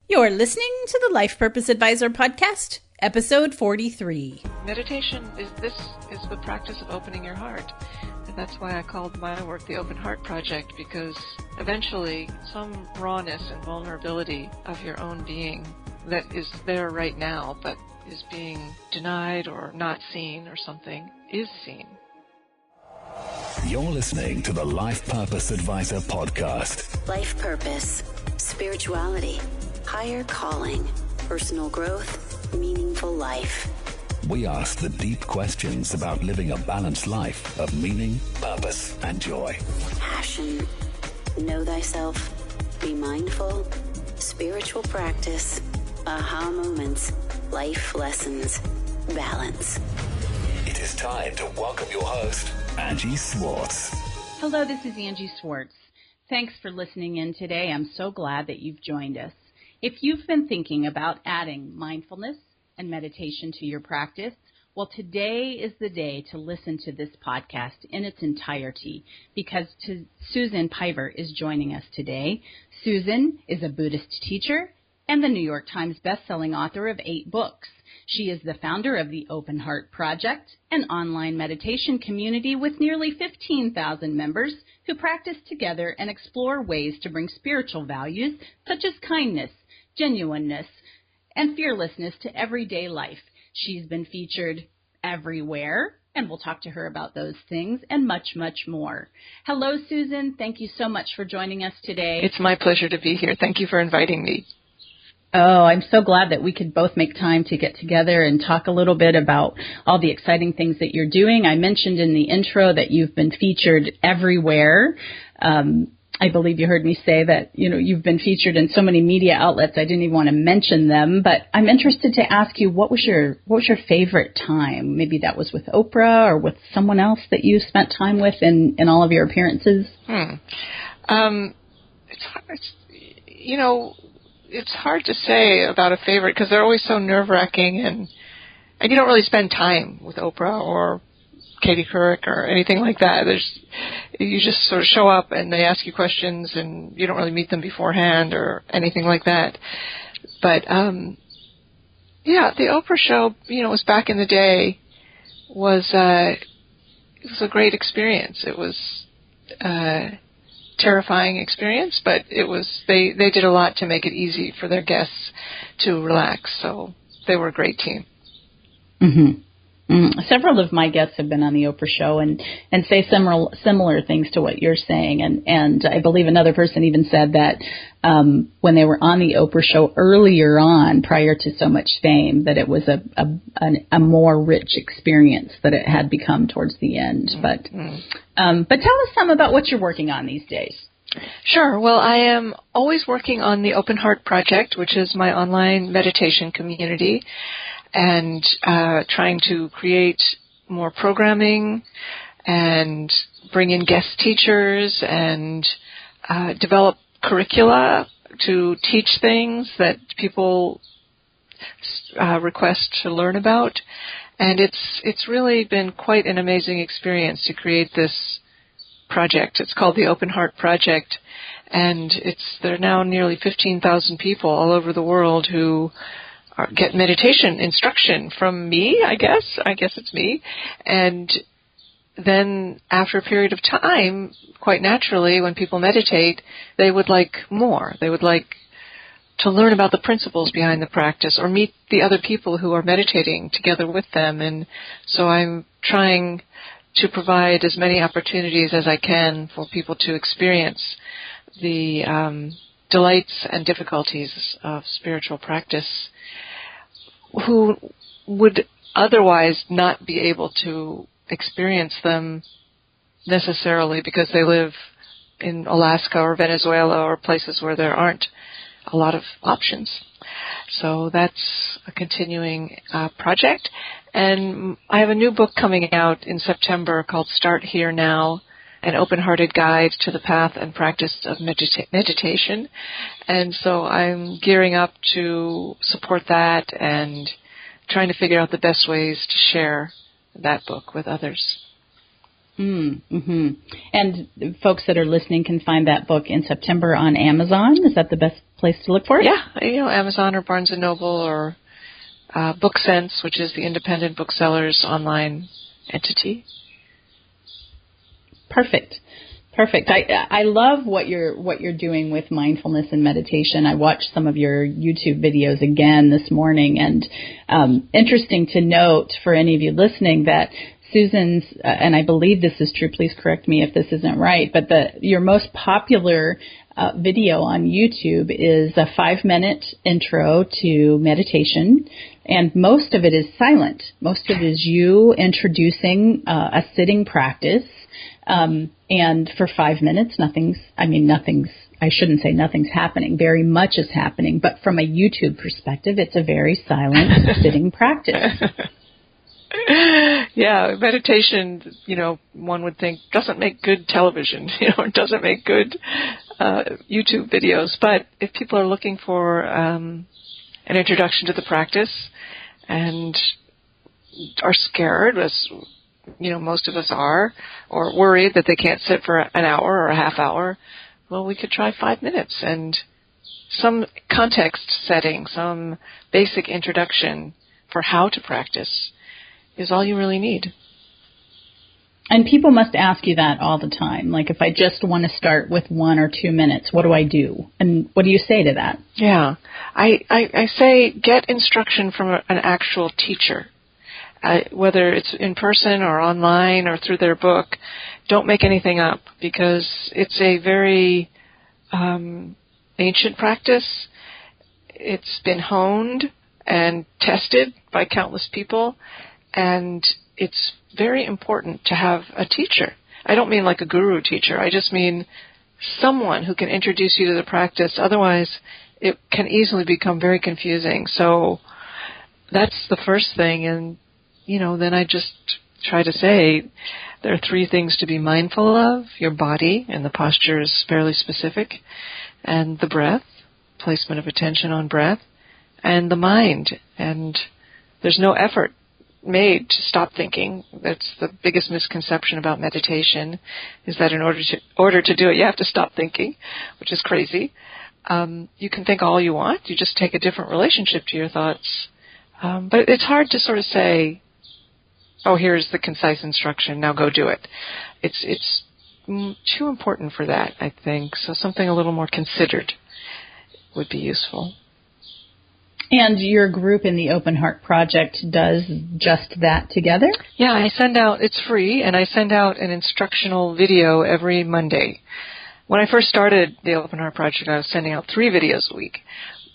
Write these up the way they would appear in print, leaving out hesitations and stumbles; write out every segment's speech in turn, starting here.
You're listening to the Life Purpose Advisor Podcast, episode 43. Meditation is the practice of opening your heart. And that's why I called my work the Open Heart Project, because eventually some rawness and vulnerability of your own being that is there right now, but is being denied or not seen or something, is seen. You're listening to the Life Purpose Advisor Podcast. Life purpose, spirituality, higher calling, personal growth, meaningful life. We ask the deep questions about living a balanced life of meaning, purpose, and joy. Passion, know thyself, be mindful, spiritual practice, aha moments, life lessons, balance. It is time to welcome your host, Angie Swartz. Hello, this is Angie Swartz. Thanks for listening in today. I'm so glad that you've joined us. If you've been thinking about adding mindfulness and meditation to your practice, well, today is the day to listen to this podcast in its entirety, because Susan Piver is joining us today. Susan is a Buddhist teacher and the New York Times bestselling author of 8 books. She is the founder of the Open Heart Project, an online meditation community with nearly 15,000 members who practice together and explore ways to bring spiritual values such as kindness, genuineness, and fearlessness to everyday life. She's been featured everywhere, and we'll talk to her about those things and much, much more. Hello, Susan. Thank you so much for joining us today. It's my pleasure to be here. Thank you for inviting me. Oh, I'm so glad that we could both make time to get together and talk a little bit about all the exciting things that you're doing. I mentioned in the intro that you've been featured everywhere. I believe you heard me say that, you've been featured in so many media outlets, I didn't even want to mention them. But I'm interested to ask you, what was your favorite time? Maybe that was with Oprah or with someone else that you spent time with in all of your appearances? It's hard to say about a favorite because they're always so nerve-wracking, and you don't really spend time with Oprah or Katie Couric or anything like that. You just sort of show up and they ask you questions, and you don't really meet them beforehand or anything like that. But the Oprah show, was back in the day, it was a great experience. It was terrifying experience, but they did a lot to make it easy for their guests to relax. So they were a great team. Mm-hmm. Several of my guests have been on the Oprah show and say similar things to what you're saying. And I believe another person even said that when they were on the Oprah show earlier on, prior to so much fame, that it was a more rich experience that it had become towards the end. Mm-hmm. But tell us some about what you're working on these days. Sure. Well, I am always working on the Open Heart Project, which is my online meditation community, and trying to create more programming and bring in guest teachers and develop curricula to teach things that people request to learn about. And it's really been quite an amazing experience to create this project. It's called the Open Heart Project, and there are now nearly 15,000 people all over the world who get meditation instruction from me, I guess. I guess it's me. And then after a period of time, quite naturally, when people meditate, they would like more. They would like to learn about the principles behind the practice or meet the other people who are meditating together with them. And so I'm trying to provide as many opportunities as I can for people to experience the delights and difficulties of spiritual practice, who would otherwise not be able to experience them necessarily because they live in Alaska or Venezuela or places where there aren't a lot of options. So that's a continuing project. And I have a new book coming out in September called Start Here Now, an open-hearted guide to the path and practice of meditation. And so I'm gearing up to support that and trying to figure out the best ways to share that book with others. Mm-hmm. And folks that are listening can find that book in September on Amazon. Is that the best place to look for it? Yeah, Amazon or Barnes & Noble or BookSense, which is the independent booksellers online entity. Perfect. I love what you're doing with mindfulness and meditation. I watched some of your YouTube videos again this morning, and interesting to note for any of you listening that Susan's, and I believe this is true, please correct me if this isn't right, but your most popular video on YouTube is a 5-minute intro to meditation, and most of it is silent. Most of it is you introducing a sitting practice. And for 5 minutes, nothing's happening. Very much is happening. But from a YouTube perspective, it's a very silent sitting practice. Yeah, meditation, one would think doesn't make good television, doesn't make good YouTube videos. But if people are looking for an introduction to the practice and are scared, as most of us are, or worried that they can't sit for an hour or a half hour, well, we could try 5 minutes, and some context setting, some basic introduction for how to practice is all you really need. And people must ask you that all the time. Like, if I just want to start with 1 or 2 minutes, what do I do? And what do you say to that? Yeah, I say get instruction from an actual teacher. Whether it's in person or online or through their book, don't make anything up, because it's a very ancient practice. It's been honed and tested by countless people, and it's very important to have a teacher. I don't mean like a guru teacher. I just mean someone who can introduce you to the practice. Otherwise, it can easily become very confusing. So that's the first thing, and then I just try to say there are 3 things to be mindful of: your body, and the posture is fairly specific, and the breath, placement of attention on breath, and the mind. And there's no effort made to stop thinking. That's the biggest misconception about meditation, is that in order to do it, you have to stop thinking, which is crazy. You can think all you want. You just take a different relationship to your thoughts. But it's hard to sort of say, oh, here's the concise instruction, now go do it. It's too important for that, I think. So something a little more considered would be useful. And your group in the Open Heart Project does just that together? Yeah, it's free, and I send out an instructional video every Monday. When I first started the Open Heart Project, I was sending out 3 videos a week.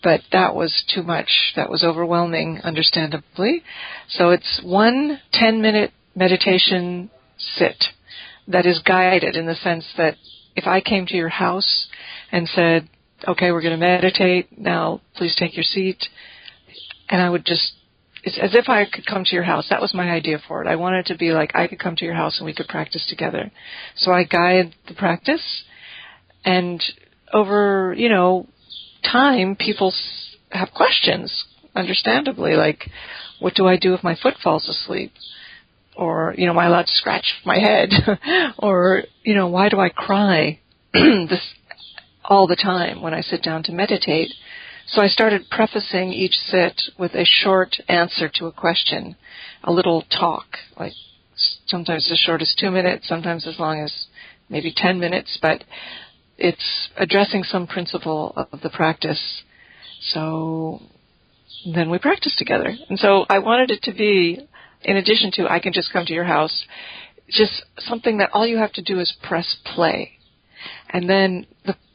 But that was too much. That was overwhelming, understandably. So it's 1 10-minute meditation sit that is guided, in the sense that if I came to your house and said, okay, we're going to meditate, now please take your seat, and I would just, it's as if I could come to your house. That was my idea for it. I wanted it to be like I could come to your house and we could practice together. So I guide the practice, and over, time, people have questions, understandably, like, what do I do if my foot falls asleep? Or, am I allowed to scratch my head? Or, why do I cry this all the time when I sit down to meditate? So I started prefacing each sit with a short answer to a question, a little talk, like sometimes as short as 2 minutes, sometimes as long as maybe 10 minutes, but it's addressing some principle of the practice. So then we practice together. And so I wanted it to be, in addition to I can just come to your house, just something that all you have to do is press play. And then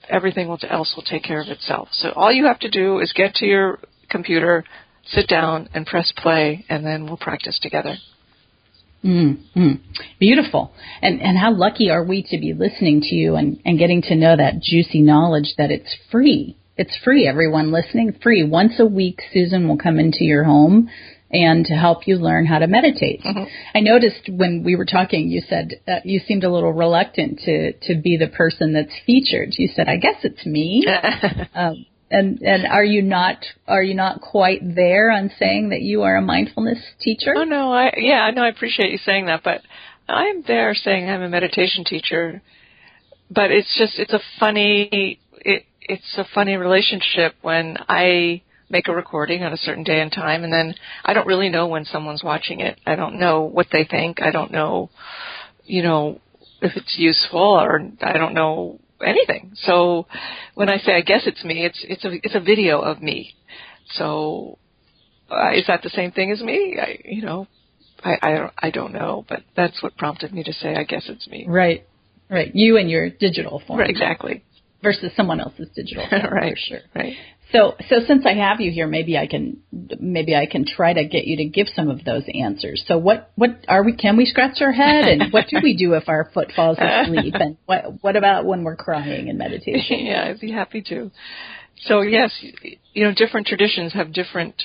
everything else will take care of itself. So all you have to do is get to your computer, sit down, and press play, and then we'll practice together. Mm-hmm. Beautiful. And how lucky are we to be listening to you and getting to know that juicy knowledge that it's free. It's free, everyone listening, free. Once a week, Susan will come into your home and to help you learn how to meditate. Mm-hmm. I noticed when we were talking, you said you seemed a little reluctant to be the person that's featured. You said, I guess it's me. And are you not quite there on saying that you are a mindfulness teacher? Oh, no. I appreciate you saying that, but I am there saying I'm a meditation teacher. But it's a funny, it's a funny relationship when I make a recording on a certain day and time, and then I don't really know when someone's watching it. I don't know what they think. I don't know, if it's useful, or I don't know anything. So when I say I guess it's me, it's a video of me. So is that the same thing as me? I don't know, but that's what prompted me to say I guess it's me. Right. You and your digital form. Right, exactly. Versus someone else's digital form. Right. For sure. Right. So since I have you here, maybe I can try to get you to give some of those answers. So what are we? Can we scratch our head? And what do we do if our foot falls asleep? And what about when we're crying in meditation? Yeah, I'd be happy to. So yes, different traditions have different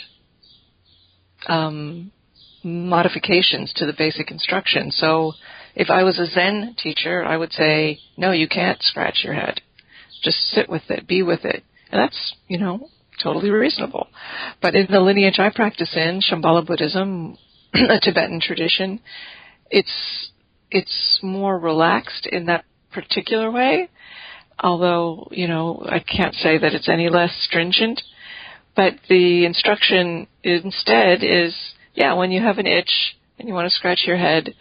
modifications to the basic instruction. So if I was a Zen teacher, I would say, no, you can't scratch your head. Just sit with it, be with it. And that's, totally reasonable. But in the lineage I practice in, Shambhala Buddhism, a Tibetan tradition, it's more relaxed in that particular way. Although, I can't say that it's any less stringent. But the instruction instead is, when you have an itch and you want to scratch your head,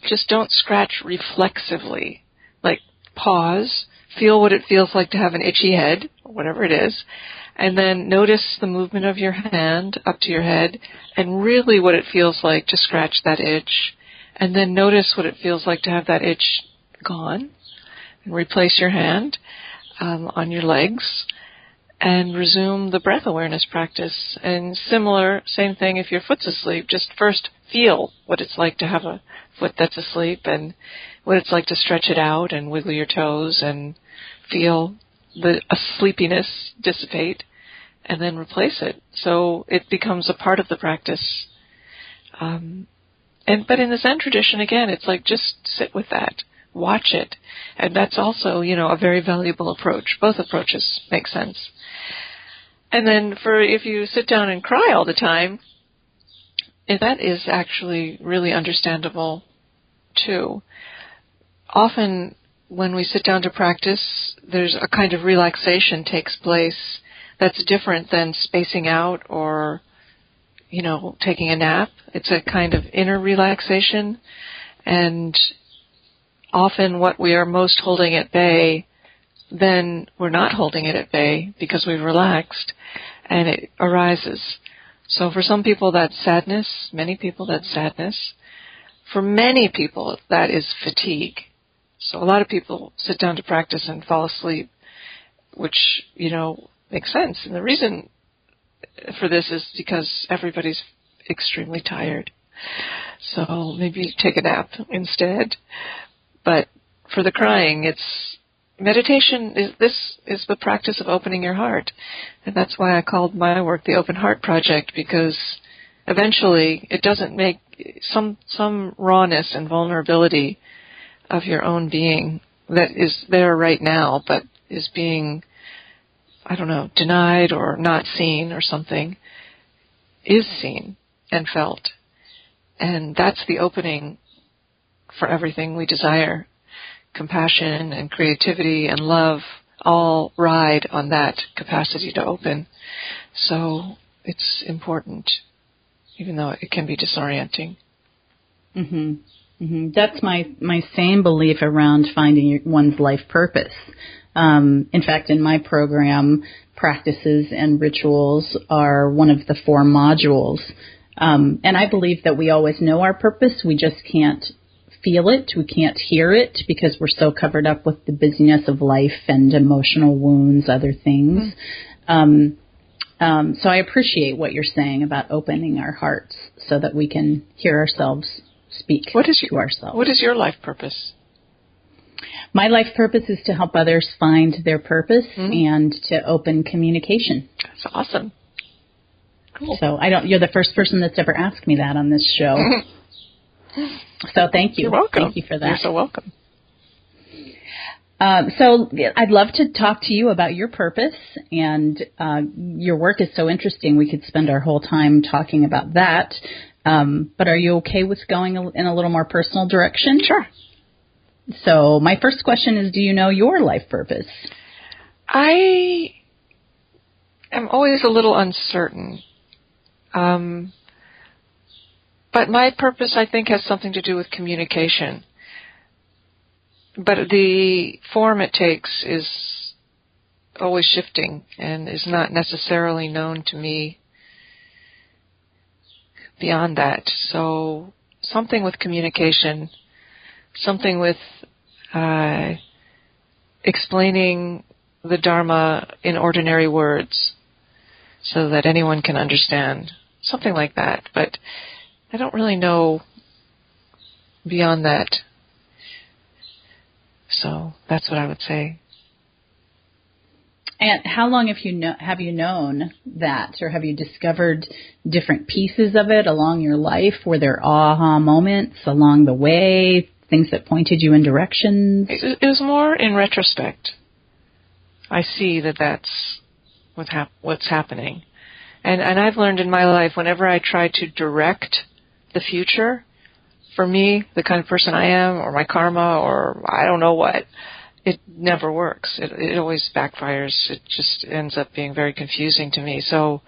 just don't scratch reflexively. Like, pause, feel what it feels like to have an itchy head, or whatever it is, and then notice the movement of your hand up to your head, and really what it feels like to scratch that itch, and then notice what it feels like to have that itch gone, and replace your hand on your legs, and resume the breath awareness practice. And same thing if your foot's asleep, just first feel what it's like to have a foot that's asleep, and what it's like to stretch it out and wiggle your toes and feel the sleepiness dissipate, and then replace it. So it becomes a part of the practice. But in the Zen tradition, again, it's like just sit with that, watch it. And that's also, a very valuable approach. Both approaches make sense. And then if you sit down and cry all the time, that is actually really understandable too. Often when we sit down to practice, there's a kind of relaxation takes place that's different than spacing out or, taking a nap. It's a kind of inner relaxation, and often what we are most holding at bay, then we're not holding it at bay because we've relaxed, and it arises. So for some people that's sadness, many people that's sadness. For many people that is fatigue. So a lot of people sit down to practice and fall asleep, which, makes sense. And the reason for this is because everybody's extremely tired. So maybe take a nap instead. But for the crying, meditation is the practice of opening your heart. And that's why I called my work the Open Heart Project, because eventually it doesn't make some rawness and vulnerability of your own being that is there right now, but is being, denied or not seen or something, is seen and felt. And that's the opening for everything we desire. Compassion and creativity and love all ride on that capacity to open. So it's important, even though it can be disorienting. Mm-hmm. Mm-hmm. That's my same belief around finding one's life purpose. In fact, in my program, practices and rituals are one of the 4 modules. And I believe that we always know our purpose. We just can't feel it. We can't hear it because we're so covered up with the busyness of life and emotional wounds, other things. So I appreciate what you're saying about opening our hearts so that we can hear ourselves speak to ourselves. What is your life purpose? My life purpose is to help others find their purpose and to open communication. That's awesome. Cool. So you're the first person that's ever asked me that on this show. So thank you. You're welcome. Thank you for that. You're so welcome. So I'd love to talk to you about your purpose, and your work is so interesting. We could spend our whole time talking about that. But are you okay with going in a little more personal direction? Sure. So my first question is, do you know your life purpose? I am always a little uncertain. But my purpose, I think, has something to do with communication. But the form it takes is always shifting and is not necessarily known to me beyond that. So something with communication, something with explaining the Dharma in ordinary words so that anyone can understand, something like that. But I don't really know beyond that. So that's what I would say. And how long have you known that, or have you discovered different pieces of it along your life? Were there aha moments along the way, things that pointed you in directions? It was more in retrospect. I see that that's what's happening. And I've learned in my life, whenever I try to direct the future, for me, the kind of person I am, or my karma, or I don't know what, it never works. It always backfires. It just ends up being very confusing to me. So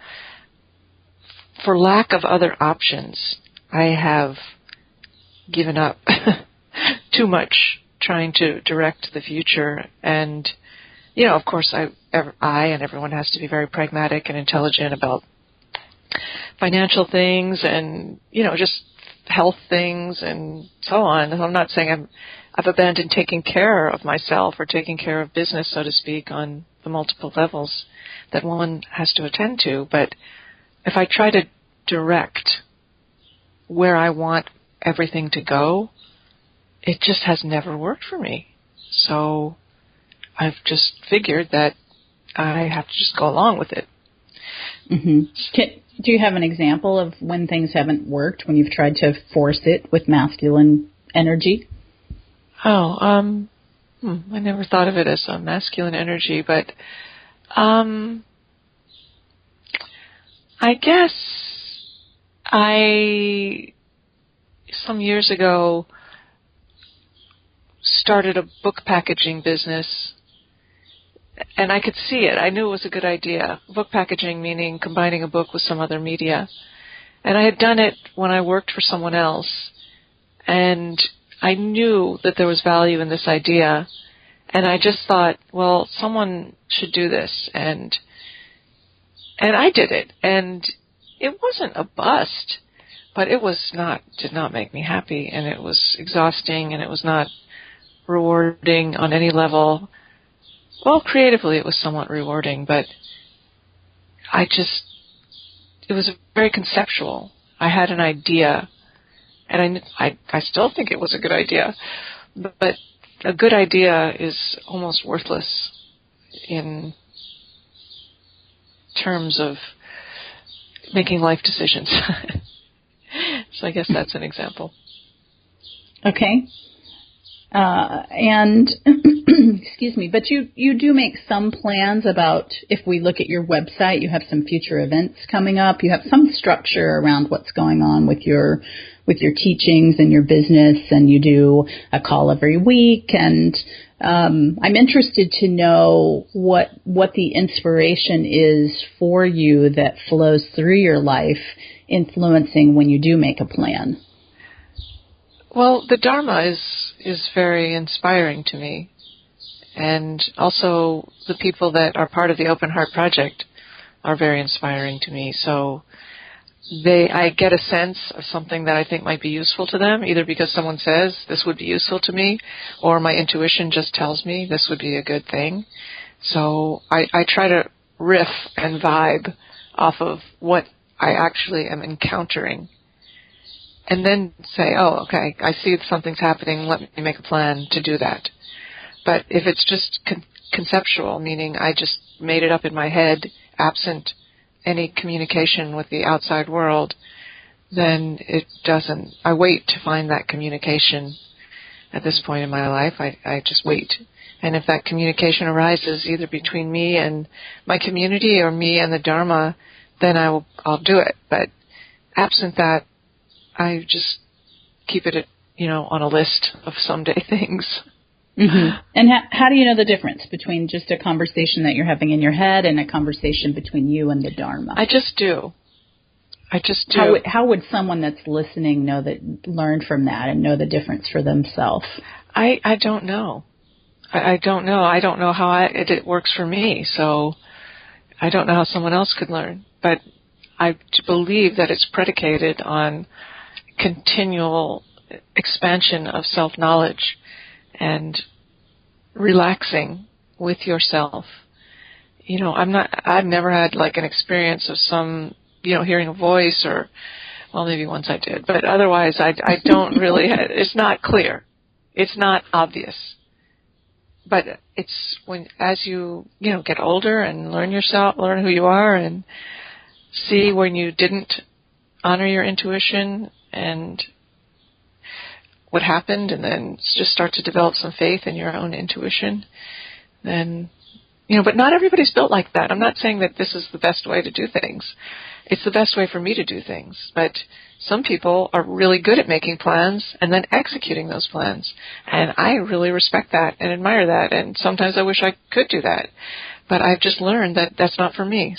for lack of other options, I have given up too much trying to direct the future. And, you know, of course, I and everyone has to be very pragmatic and intelligent about financial things and, you know, just health things and so on. I'm not saying I've abandoned taking care of myself or taking care of business, so to speak, on the multiple levels that one has to attend to. But if I try to direct where I want everything to go, it just has never worked for me. So I've just figured that I have to just go along with it. Mm-hmm. Do you have an example of when things haven't worked, when you've tried to force it with masculine energy? Oh, I never thought of it as a masculine energy, but I guess some years ago started a book packaging business, and I could see it. I knew it was a good idea. Book packaging meaning combining a book with some other media. And I had done it when I worked for someone else, and I knew that there was value in this idea, and I just thought, well, someone should do this, and I did it, and it wasn't a bust, but it did not make me happy, and it was exhausting, and it was not rewarding on any level. Well, creatively it was somewhat rewarding, but it was very conceptual. I had an idea, and I still think it was a good idea, but a good idea is almost worthless in terms of making life decisions. So I guess that's an example. Okay. And excuse me, but you do make some plans about, if we look at your website, you have some future events coming up. You have some structure around what's going on with your teachings and your business, and you do a call every week. And I'm interested to know what the inspiration is for you that flows through your life, influencing when you do make a plan. Well, the Dharma is very inspiring to me, and also the people that are part of the Open Heart Project are very inspiring to me. So I get a sense of something that I think might be useful to them, either because someone says this would be useful to me, or my intuition just tells me this would be a good thing. So I try to riff and vibe off of what I actually am encountering, and then say, oh, okay, I see something's happening, let me make a plan to do that. But if it's just conceptual, meaning I just made it up in my head, absent any communication with the outside world, then it doesn't. I wait to find that communication at this point in my life. I just wait. And if that communication arises either between me and my community or me and the Dharma, then I'll do it. But absent that, I just keep it, on a list of someday things. Mm-hmm. And how do you know the difference between just a conversation that you're having in your head and a conversation between you and the Dharma? I just do. How would someone that's listening learn from that and know the difference for themselves? I don't know. I don't know. I don't know how it works for me, so I don't know how someone else could learn. But I believe that it's predicated on continual expansion of self-knowledge and relaxing with yourself. I've never had like an experience of hearing a voice or, well, maybe once I did, but otherwise I don't really, it's not clear. It's not obvious. But it's as you get older and learn yourself, learn who you are, and see when you didn't honor your intuition and what happened, and then just start to develop some faith in your own intuition, then, but not everybody's built like that. I'm not saying that this is the best way to do things. It's the best way for me to do things. But some people are really good at making plans and then executing those plans. And I really respect that and admire that. And sometimes I wish I could do that. But I've just learned that that's not for me.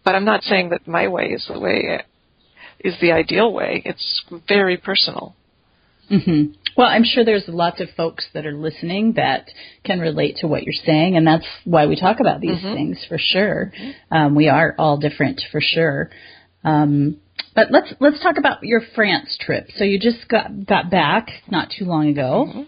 But I'm not saying that my way is the ideal way. It's very personal. Mm-hmm. Well, I'm sure there's lots of folks that are listening that can relate to what you're saying, and that's why we talk about these things for sure. We are all different for sure. But let's talk about your France trip. So you just got back not too long ago,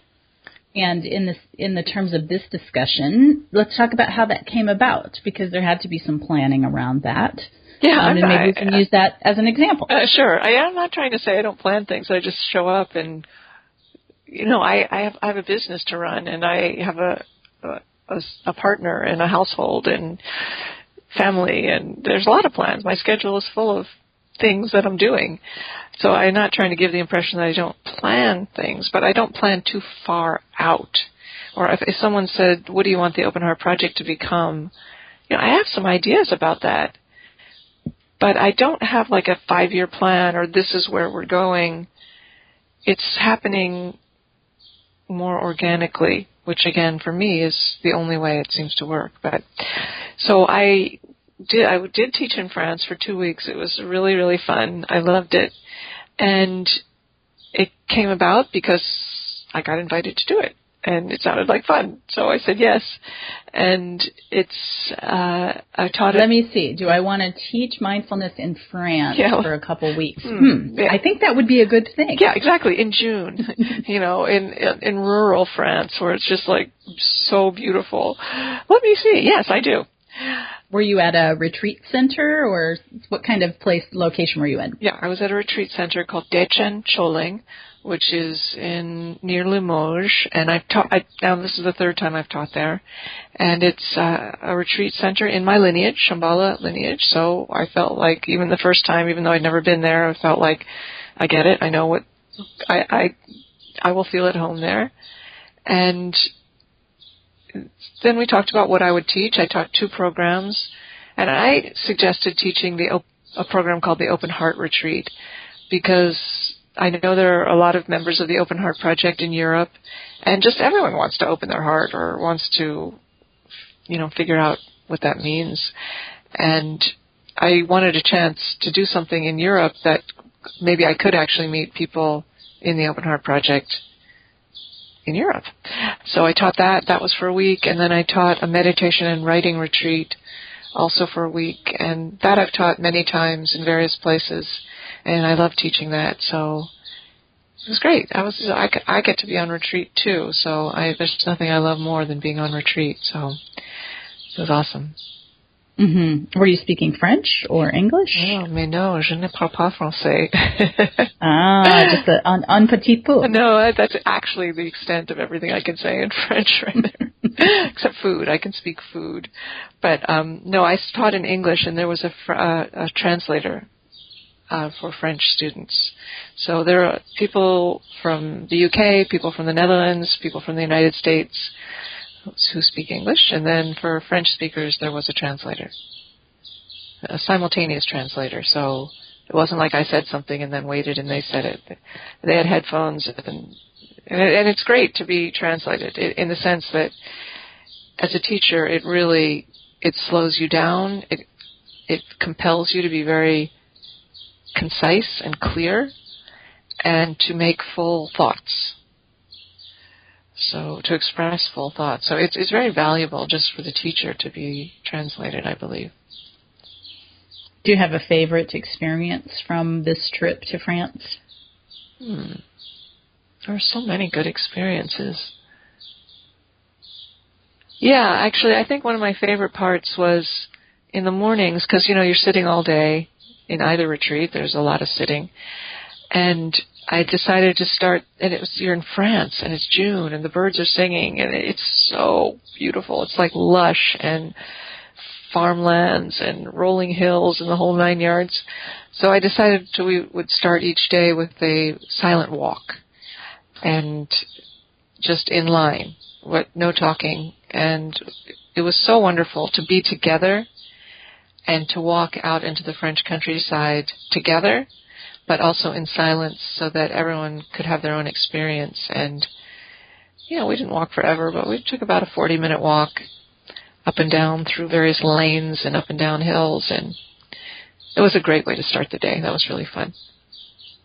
and in the terms of this discussion, let's talk about how that came about, because there had to be some planning around that. Yeah, and maybe we can use that as an example. Sure. I'm not trying to say I don't plan things. I just show up and, I have a business to run, and I have a partner and a household and family, and there's a lot of plans. My schedule is full of things that I'm doing. So I'm not trying to give the impression that I don't plan things, but I don't plan too far out. Or if someone said, what do you want the Open Heart Project to become? I have some ideas about that. But I don't have like a 5-year plan or this is where we're going. It's happening more organically, which again for me is the only way it seems to work. But so I did teach in France for 2 weeks. It was really, really fun. I loved it. And it came about because I got invited to do it. And it sounded like fun, so I said yes. And it's I taught it. Let me see. Do I want to teach mindfulness in France for a couple weeks? Yeah. I think that would be a good thing. Yeah, exactly. In June, in rural France, where it's just like so beautiful. Let me see. Yes, I do. Were you at a retreat center, or what kind of location were you in? Yeah, I was at a retreat center called Dechen Choling, which is near Limoges, and now this is the third time I've taught there, and it's a retreat center in my lineage, Shambhala lineage, so I felt like even the first time, even though I'd never been there, I felt like I get it, I know what, I will feel at home there, and then we talked about what I would teach. I taught 2 programs, and I suggested teaching a program called the Open Heart Retreat, because I know there are a lot of members of the Open Heart Project in Europe, and just everyone wants to open their heart or wants to, figure out what that means. And I wanted a chance to do something in Europe that maybe I could actually meet people in the Open Heart Project in Europe. So I taught that. That was for a week, and then I taught a meditation and writing retreat also for a week, and that I've taught many times in various places. And I love teaching that, so it was great. I get to be on retreat too, so there's nothing I love more than being on retreat. So it was awesome. Mm-hmm. Were you speaking French or English? Oh, mais non, je ne parle pas français. Just un petit peu. No, that's actually the extent of everything I can say in French right there, except food. I can speak food, but no, I taught in English, and there was a translator for French students. So there are people from the UK, people from the Netherlands, people from the United States who speak English, and then for French speakers there was a translator, a simultaneous translator. So it wasn't like I said something and then waited and they said it. They had headphones, and And it's great to be translated in the sense that as a teacher, it slows you down. It compels you to be very concise and clear and to make full thoughts. So to express full thoughts. So it's very valuable just for the teacher to be translated, I believe. Do you have a favorite experience from this trip to France? There are so many good experiences. Yeah, actually, I think one of my favorite parts was in the mornings, because, you're sitting all day in either retreat. There's a lot of sitting. And I decided to start, and you're in France, and it's June, and the birds are singing, and it's so beautiful. It's like lush and farmlands and rolling hills and the whole 9 yards. So I decided we would start each day with a silent walk, and just in line, no talking. And it was so wonderful to be together and to walk out into the French countryside together, but also in silence so that everyone could have their own experience. And, we didn't walk forever, but we took about a 40-minute walk up and down through various lanes and up and down hills. And it was a great way to start the day. That was really fun.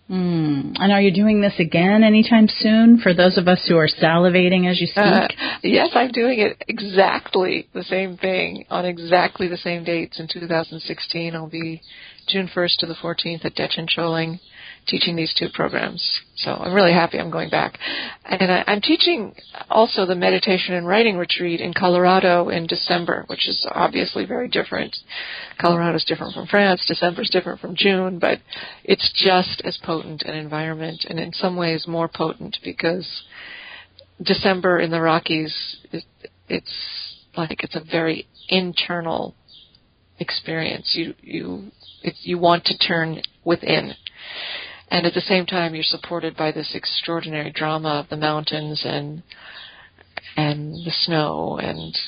And are you doing this again anytime soon for those of us who are salivating as you speak? Yes, I'm doing it exactly the same thing on exactly the same dates in 2016. I'll be June 1st to the 14th at Dechencholing teaching these two programs. So I'm really happy I'm going back. And I'm teaching also the meditation and writing retreat in Colorado in December, which is obviously very different. Colorado is different from France. December is different from June, but it's just as potent an environment, and in some ways more potent, because December in the Rockies, it's a very internal experience. You want to turn within. And at the same time, you're supported by this extraordinary drama of the mountains and the snow. And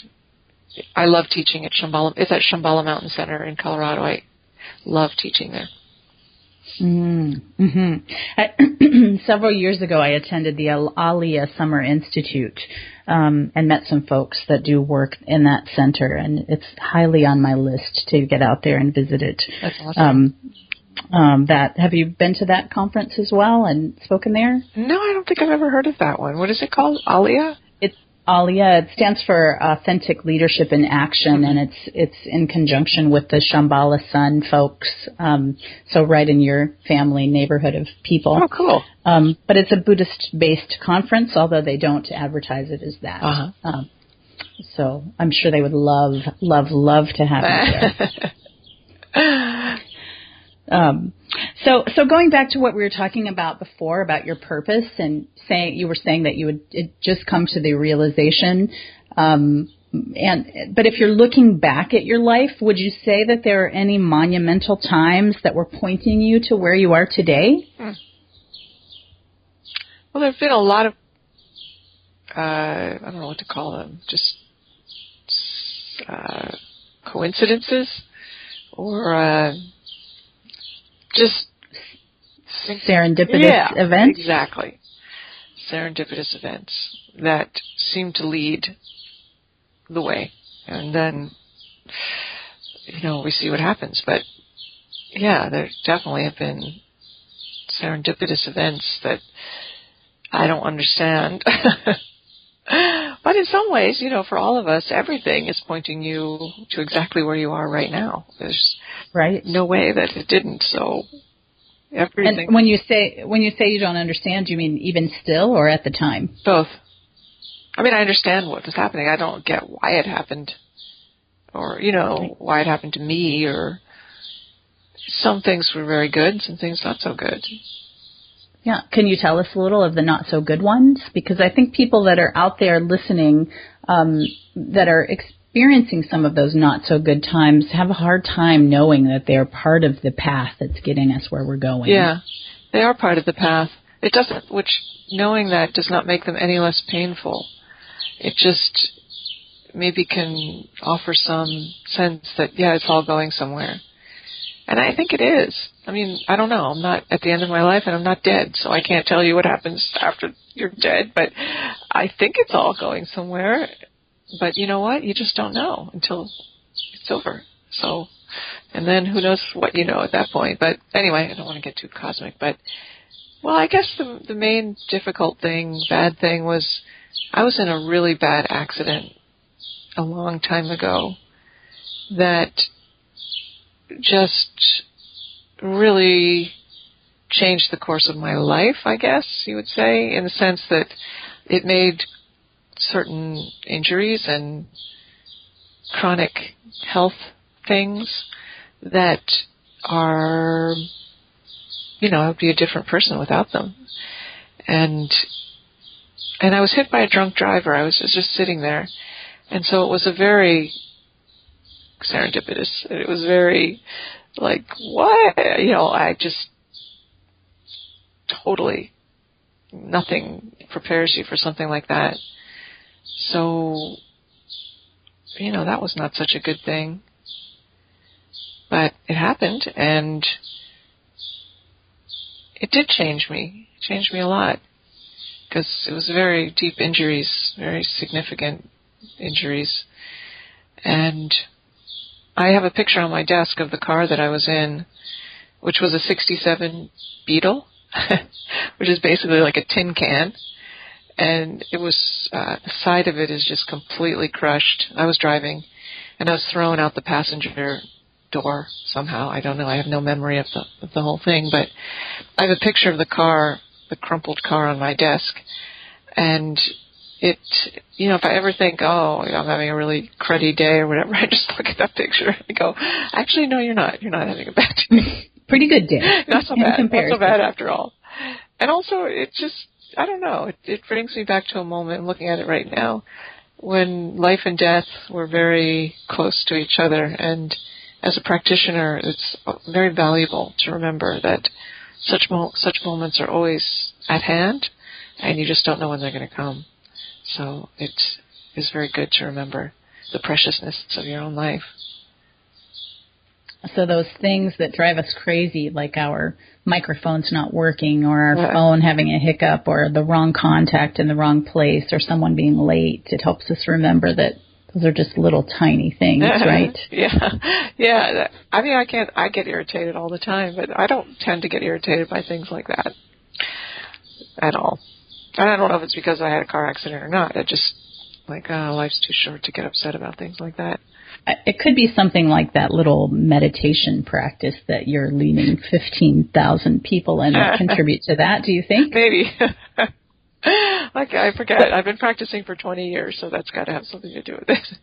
I love teaching at Shambhala. It's at Shambhala Mountain Center in Colorado. I love teaching there. Several years ago, I attended the Aliyah Summer Institute and met some folks that do work in that center, and it's highly on my list to get out there and visit it. That's awesome. Have you been to that conference as well and spoken there? No, I don't think I've ever heard of that one. What is it called? Aliyah? It's Aliyah. It stands for Authentic Leadership in Action, and it's in conjunction with the Shambhala Sun folks. So right in your family neighborhood of people. Oh, cool. But it's a Buddhist-based conference, although they don't advertise it as that. Uh-huh. So I'm sure they would love to have you there. So going back to what we were talking about before about your purpose, and you were saying that you would just come to the realization. But if you're looking back at your life, would you say that there are any monumental times that were pointing you to where you are today? Well, there've been a lot of I don't know what to call them, just coincidences or just serendipitous events? Exactly. Serendipitous events that seem to lead the way. And then, we see what happens. But, yeah, there definitely have been serendipitous events that I don't understand. But in some ways, for all of us, everything is pointing you to exactly where you are right now. There's no way that it didn't. So everything. And when you say you don't understand, do you mean even still or at the time? Both. I mean, I understand what was happening. I don't get why it happened, or why it happened to me. Or some things were very good, some things not so good. Yeah. Can you tell us a little of the not so good ones? Because I think people that are out there listening that are experiencing some of those not so good times have a hard time knowing that they're part of the path that's getting us where we're going. Yeah, they are part of the path. It doesn't, knowing that does not make them any less painful. It just maybe can offer some sense that, it's all going somewhere. And I think it is. I mean, I don't know. I'm not at the end of my life, and I'm not dead, so I can't tell you what happens after you're dead. But I think it's all going somewhere. But you know what? You just don't know until it's over. So, and then who knows what you know at that point. But anyway, I don't want to get too cosmic. But, well, I guess the main difficult thing, bad thing was I was in a really bad accident a long time ago that just really changed the course of my life, I guess you would say, in the sense that it made certain injuries and chronic health things that are, I would be a different person without them. And I was hit by a drunk driver. I was just sitting there. And so it was a very serendipitous. It was very like, what? I just totally, nothing prepares you for something like that. So, that was not such a good thing. But it happened, and it did change me. It changed me a lot. Because it was very deep injuries, very significant injuries. And I have a picture on my desk of the car that I was in, which was a 67 Beetle, which is basically like a tin can. And it was, the side of it is just completely crushed. I was driving, and I was thrown out the passenger door somehow. I don't know. I have no memory of the whole thing. But I have a picture of the car, the crumpled car on my desk. And it, if I ever think, I'm having a really cruddy day or whatever, I just look at that picture and go, actually, no, you're not. You're not having a bad day. Pretty good day. Not so bad. Not so bad after all. And also, it just, I don't know, it brings me back to a moment, I'm looking at it right now, when life and death were very close to each other. And as a practitioner, it's very valuable to remember that such moments are always at hand, and you just don't know when they're going to come. So it is very good to remember the preciousness of your own life. So those things that drive us crazy, like our microphone's not working, or our phone having a hiccup, or the wrong contact in the wrong place, or someone being late, it helps us remember that those are just little tiny things, right? Yeah. I mean, I get irritated all the time, but I don't tend to get irritated by things like that at all. And I don't know if it's because I had a car accident or not. I just, life's too short to get upset about things like that. It could be something like that little meditation practice that you're leading 15,000 people in that contribute to that, do you think? Maybe. I forget. I've been practicing for 20 years, so that's got to have something to do with it.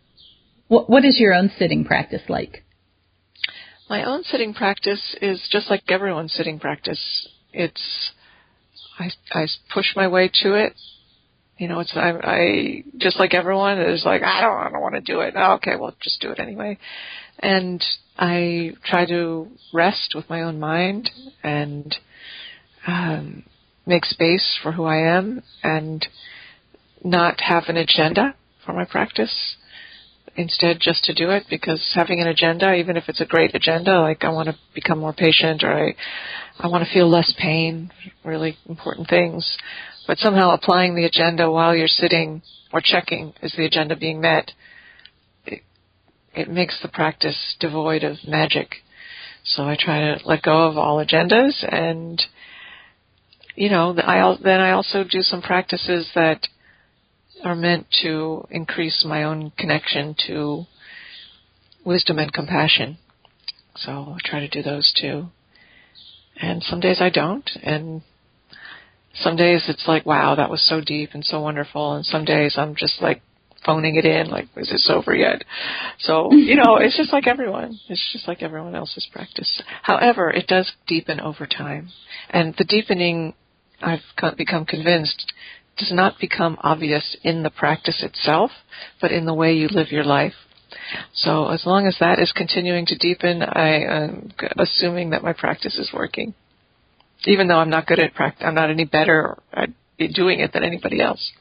What is your own sitting practice like? My own sitting practice is just like everyone's sitting practice. I push my way to it. I just like everyone is like, I don't want to do it. Oh, okay, well, just do it anyway. And I try to rest with my own mind and make space for who I am and not have an agenda for my practice. Instead, just to do it, because having an agenda, even if it's a great agenda, like I want to become more patient, or I want to feel less pain, really important things, but somehow applying the agenda while you're sitting or checking, is the agenda being met, it makes the practice devoid of magic. So I try to let go of all agendas, and, then I also do some practices that are meant to increase my own connection to wisdom and compassion. So I try to do those too. And some days I don't, and some days it's like, wow, that was so deep and so wonderful, and some days I'm just like phoning it in, like, is this over yet? So, it's just like everyone. It's just like everyone else's practice. However, it does deepen over time. And the deepening, I've become convinced, does not become obvious in the practice itself, but in the way you live your life. So as long as that is continuing to deepen, I am assuming that my practice is working, even though I'm not good at I'm not any better at doing it than anybody else.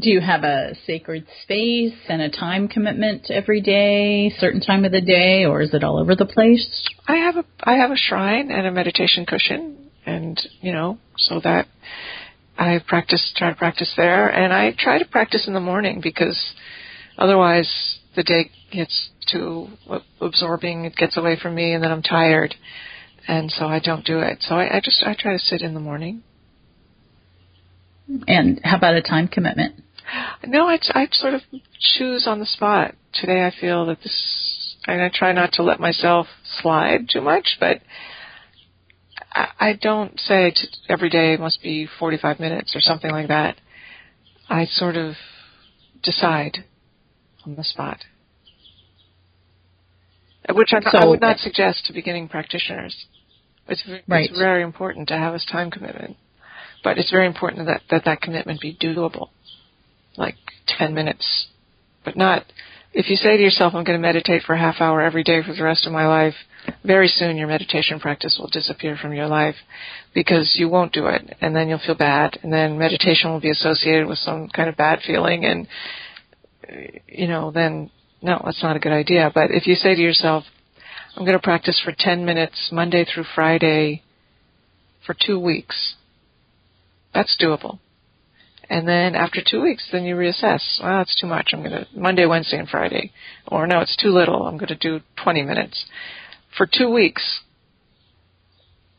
Do you have a sacred space and a time commitment every day, certain time of the day, or is it all over the place? I have a shrine and a meditation cushion, and so that I try to practice there, and I try to practice in the morning because otherwise the day gets too absorbing, it gets away from me, and then I'm tired, and so I don't do it. So I try to sit in the morning. And how about a time commitment? No, I sort of choose on the spot. Today I feel that and I try not to let myself slide too much, but I don't say every day must be 45 minutes or something like that. I sort of decide on the spot, which I would not suggest to beginning practitioners. It's very important to have a time commitment, but it's very important that commitment be doable, like 10 minutes, but not. If you say to yourself, I'm going to meditate for a half hour every day for the rest of my life, very soon your meditation practice will disappear from your life because you won't do it, and then you'll feel bad, and then meditation will be associated with some kind of bad feeling, and, then, no, that's not a good idea. But if you say to yourself, I'm going to practice for 10 minutes Monday through Friday for 2 weeks, that's doable. And then after 2 weeks, then you reassess. Well, it's too much. I'm going to Monday, Wednesday, and Friday. Or no, it's too little. I'm going to do 20 minutes. For 2 weeks.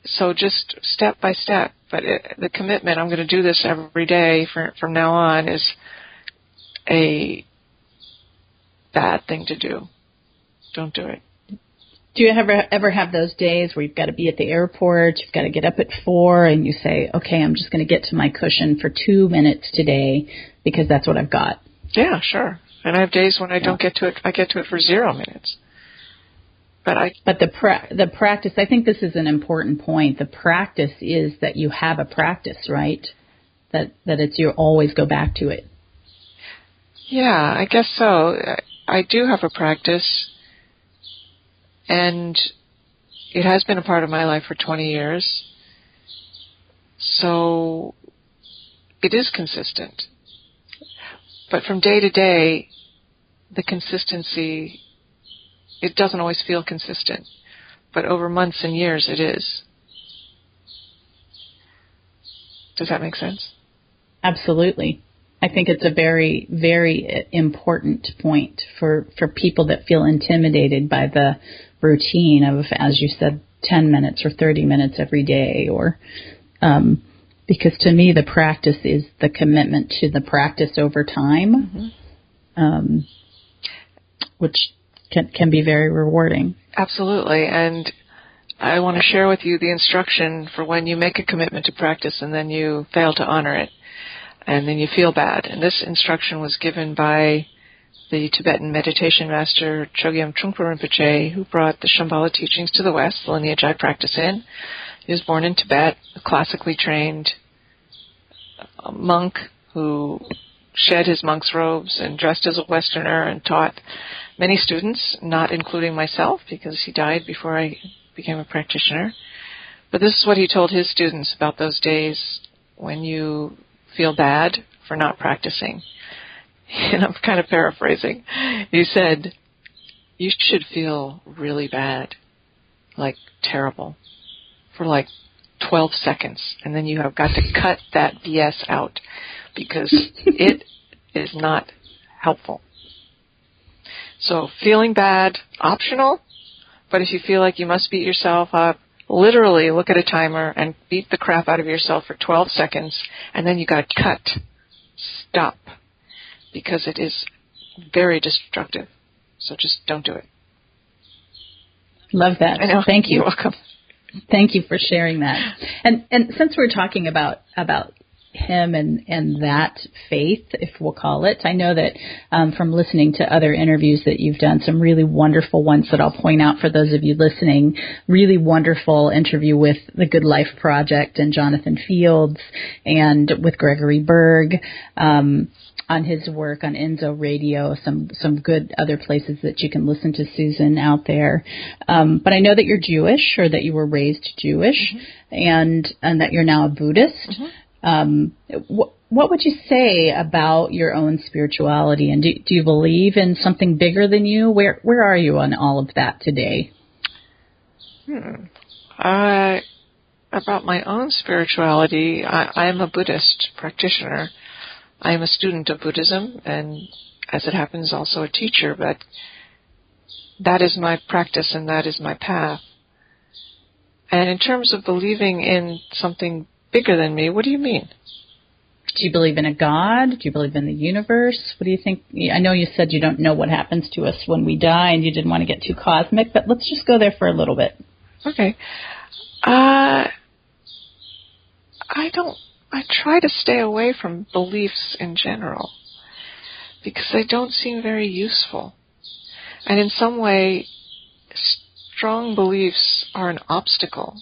So just step by step. But the commitment, I'm going to do this every day from now on, is a bad thing to do. Don't do it. Do you ever have those days where you've got to be at the airport, you've got to get up at 4, and you say, okay, I'm just going to get to my cushion for 2 minutes today because that's what I've got? Yeah, sure. And I have days when I don't get to it. I get to it for 0 minutes. But the practice, I think this is an important point. The practice is that you have a practice, right? That it's you always go back to it. Yeah, I guess so. I do have a practice. And it has been a part of my life for 20 years. So it is consistent. But from day to day, the consistency, it doesn't always feel consistent. But over months and years, it is. Does that make sense? Absolutely. I think it's a very, very important point for people that feel intimidated by the routine of, as you said, 10 minutes or 30 minutes every day, or because to me the practice is the commitment to the practice over time, which can be very rewarding. Absolutely. And I want to share with you the instruction for when you make a commitment to practice and then you fail to honor it, and then you feel bad. And this instruction was given by the Tibetan meditation master Chogyam Trungpa Rinpoche, who brought the Shambhala teachings to the West, the lineage I practice in. He was born in Tibet, a classically trained monk who shed his monk's robes and dressed as a Westerner and taught many students, not including myself, because he died before I became a practitioner. But this is what he told his students about those days when you feel bad for not practicing. And I'm kind of paraphrasing. He said, you should feel really bad, like terrible, for like 12 seconds. And then you have got to cut that BS out because it is not helpful. So feeling bad, optional. But if you feel like you must beat yourself up, literally look at a timer and beat the crap out of yourself for 12 seconds. And then you got to cut. Stop. Because it is very destructive. So just don't do it. Love that. I know. Thank you. You're welcome. Thank you for sharing that. And since we're talking about him and that faith, if we'll call it, I know that from listening to other interviews that you've done, some really wonderful ones that I'll point out for those of you listening, really wonderful interview with the Good Life Project and Jonathan Fields, and with Gregory Berg, on his work on Enzo Radio, some good other places that you can listen to Susan out there. But I know that you're Jewish, or that you were raised Jewish, and that you're now a Buddhist. what would you say about your own spirituality? And do you believe in something bigger than you? Where are you on all of that today? About my own spirituality, I am a Buddhist practitioner. I am a student of Buddhism, and as it happens, also a teacher, but that is my practice and that is my path. And in terms of believing in something bigger than me, what do you mean? Do you believe in a God? Do you believe in the universe? What do you think? I know you said you don't know what happens to us when we die and you didn't want to get too cosmic, but let's just go there for a little bit. Okay. I try to stay away from beliefs in general because they don't seem very useful. And in some way, strong beliefs are an obstacle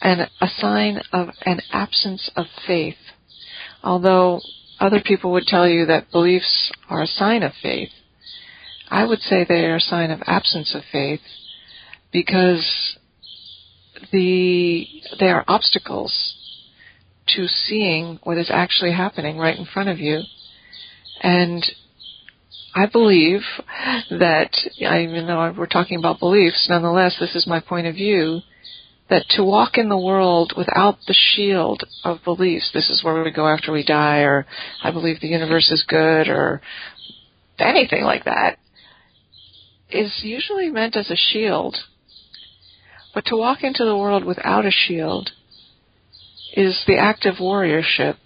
and a sign of an absence of faith. Although other people would tell you that beliefs are a sign of faith, I would say they are a sign of absence of faith because they are obstacles to seeing what is actually happening right in front of you. And I believe that, even though we're talking about beliefs, nonetheless, this is my point of view, that to walk in the world without the shield of beliefs, this is where we go after we die, or I believe the universe is good, or anything like that, is usually meant as a shield. But to walk into the world without a shield is the act of warriorship,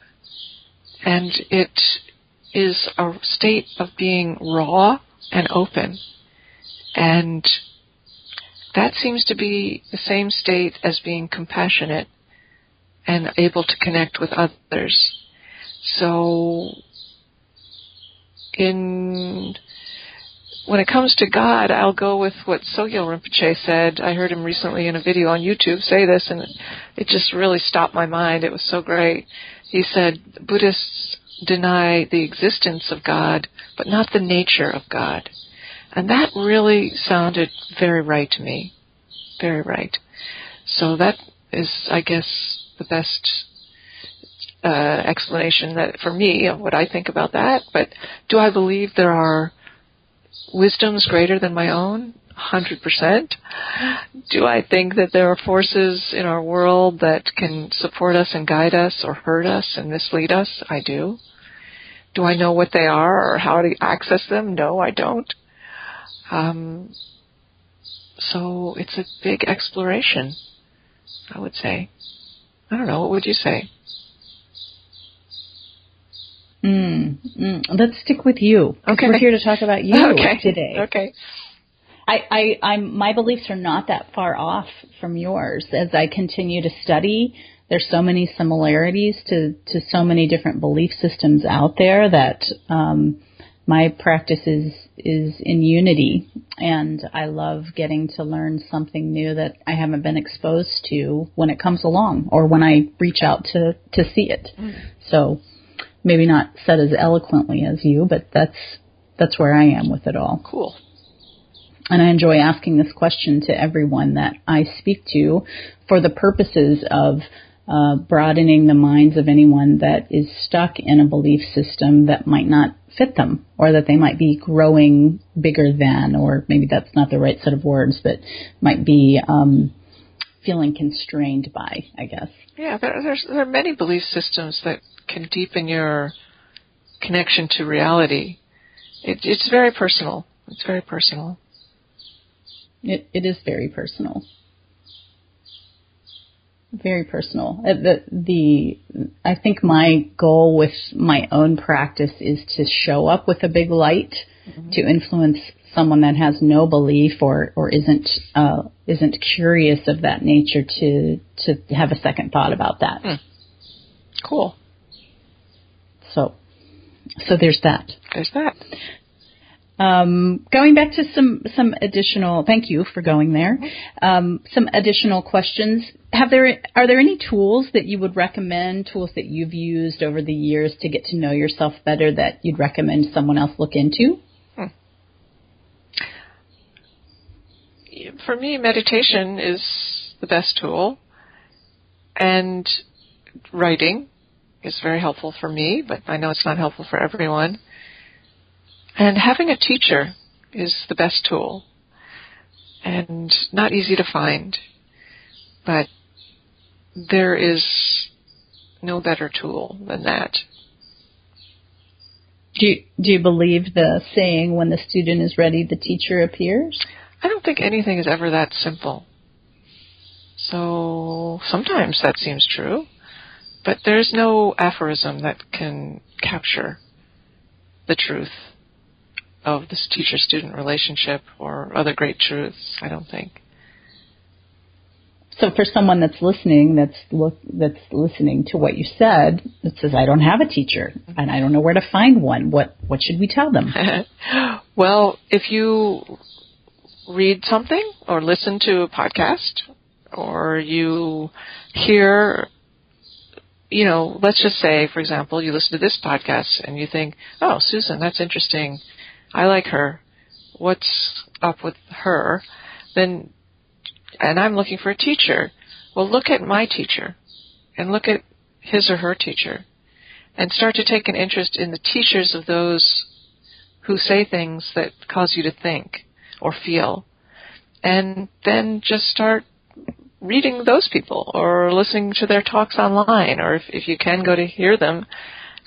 and it is a state of being raw and open. And that seems to be the same state as being compassionate and able to connect with others. So when it comes to God, I'll go with what Sogyal Rinpoche said. I heard him recently in a video on YouTube say this, and it just really stopped my mind. It was so great. He said, Buddhists deny the existence of God, but not the nature of God. And that really sounded very right to me. Very right. So that is, I guess, the best explanation that for me of what I think about that. But do I believe there are wisdoms greater than my own? 100%. Do I think that there are forces in our world that can support us and guide us or hurt us and mislead us? I do. Do I know what they are or how to access them? No, I don't. So it's a big exploration, I would say. I don't know. What would you say? Let's stick with you. Okay. We're here to talk about you today. Okay. My beliefs are not that far off from yours. As I continue to study, there's so many similarities to so many different belief systems out there that my practice is in unity, and I love getting to learn something new that I haven't been exposed to when it comes along or when I reach out to see it. So maybe not said as eloquently as you, but that's where I am with it all. Cool. And I enjoy asking this question to everyone that I speak to for the purposes of broadening the minds of anyone that is stuck in a belief system that might not fit them, or that they might be growing bigger than, or maybe that's not the right set of words, but might be feeling constrained by, I guess. Yeah, there are many belief systems that can deepen your connection to reality. It's very personal. It's very personal. It is very personal. Very personal. I think my goal with my own practice is to show up with a big light, to influence someone that has no belief or isn't curious of that nature to have a second thought about that. Cool. So there's that. There's that. Going back to some additional, thank you for going there. Some additional questions. Are there any tools that you would recommend, tools that you've used over the years to get to know yourself better that you'd recommend someone else look into? For me, meditation is the best tool, and writing is very helpful for me, but I know it's not helpful for everyone. And having a teacher is the best tool, and not easy to find, but there is no better tool than that. Do you believe the saying, when the student is ready, the teacher appears? I don't think anything is ever that simple. So sometimes that seems true, but there's no aphorism that can capture the truth of this teacher-student relationship or other great truths, I don't think. So for someone that's listening, that's listening to what you said, that says, I don't have a teacher and I don't know where to find one, what should we tell them? Well, if you read something or listen to a podcast or you hear, let's just say, for example, you listen to this podcast and you think, oh, Susan, that's interesting. I like her. What's up with her? And I'm looking for a teacher. Well, look at my teacher and look at his or her teacher and start to take an interest in the teachers of those who say things that cause you to think or feel. And then just start reading those people or listening to their talks online, or if you can go to hear them,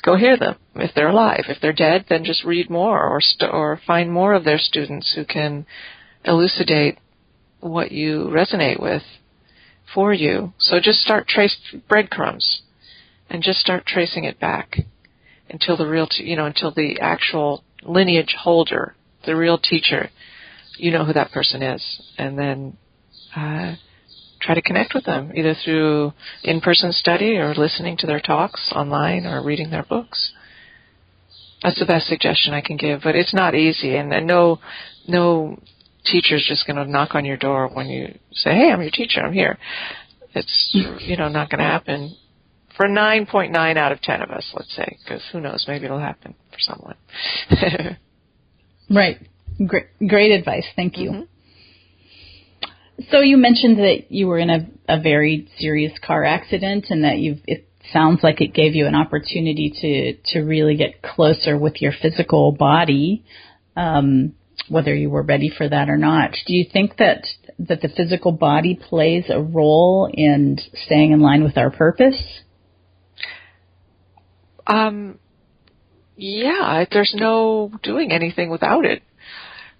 go hear them if they're alive. If they're dead, then just read more or find more of their students who can elucidate what you resonate with for you. So just start breadcrumbs and just start tracing it back until until the actual lineage holder, the real teacher, you know who that person is, and then try to connect with them either through in-person study or listening to their talks online or reading their books. That's the best suggestion I can give, but it's not easy, and no teacher's just going to knock on your door when you say, hey, I'm your teacher, I'm here. It's, not going to happen for 9.9 out of 10 of us, let's say, because who knows, maybe it'll happen for someone. Right. Great advice. Thank you. Mm-hmm. So you mentioned that you were in a very serious car accident and that it sounds like it gave you an opportunity to really get closer with your physical body, whether you were ready for that or not. Do you think that the physical body plays a role in staying in line with our purpose? Yeah, there's no doing anything without it.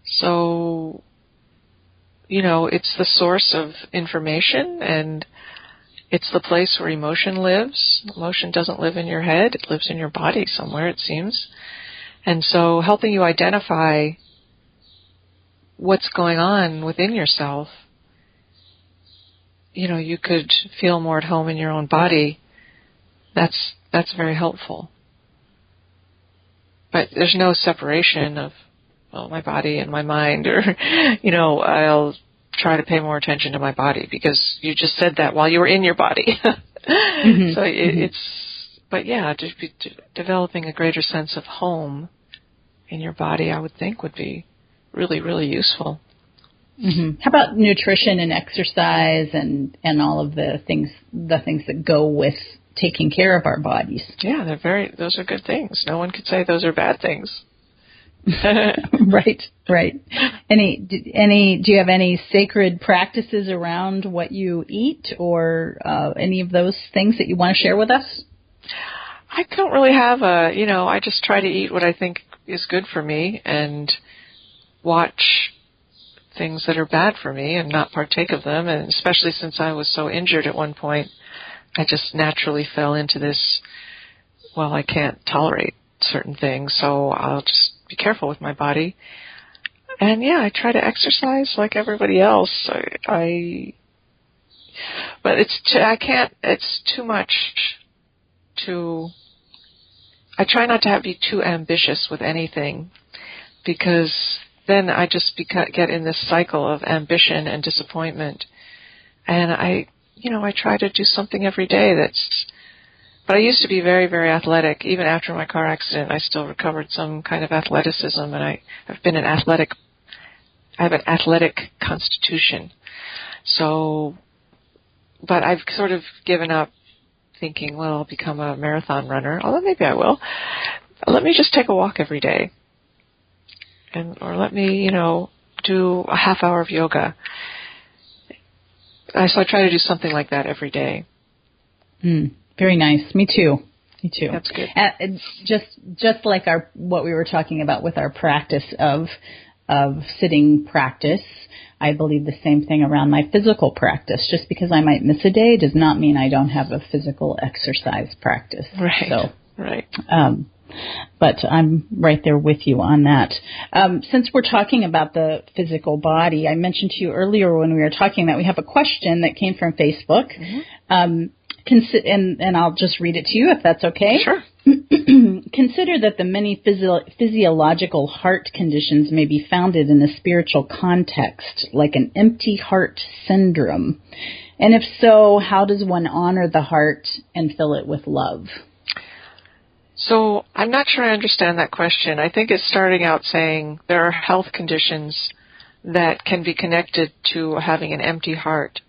So, it's the source of information, and it's the place where emotion lives. Emotion doesn't live in your head. It lives in your body somewhere, it seems. And so helping you identify what's going on within yourself, you could feel more at home in your own body. That's very helpful. But there's no separation of my body and my mind, or, I'll try to pay more attention to my body because you just said that while you were in your body. Mm-hmm. So developing a greater sense of home in your body, I would think would be really, really useful. Mm-hmm. How about nutrition and exercise and all of the things that go with taking care of our bodies? Yeah, those are good things. No one could say those are bad things. Right. Do you have any sacred practices around what you eat or any of those things that you want to share with us? I don't really have I just try to eat what I think is good for me and watch things that are bad for me and not partake of them. And especially since I was so injured at one point, I just naturally fell into this, I can't tolerate certain things, so I'll just be careful with my body. And I try to exercise like everybody else. But it's too much I try not to be too ambitious with anything, because then I just get in this cycle of ambition and disappointment. And I try to do something every day but I used to be very, very athletic. Even after my car accident, I still recovered some kind of athleticism, and I have an athletic constitution. So, but I've sort of given up thinking, well, I'll become a marathon runner, although maybe I will. Let me just take a walk every day. Or let me, do a half hour of yoga. So I try to do something like that every day. Very nice. Me too. That's good. Just like what we were talking about with our practice of sitting practice, I believe the same thing around my physical practice. Just because I might miss a day does not mean I don't have a physical exercise practice. Right. So, right. But I'm right there with you on that. Since we're talking about the physical body, I mentioned to you earlier when we were talking that we have a question that came from Facebook. And I'll just read it to you if that's okay. Sure. Consider that the many physiological heart conditions may be founded in a spiritual context, like an empty heart syndrome. And if so, how does one honor the heart and fill it with love? So I'm not sure I understand that question. I think it's starting out saying there are health conditions that can be connected to having an empty heart,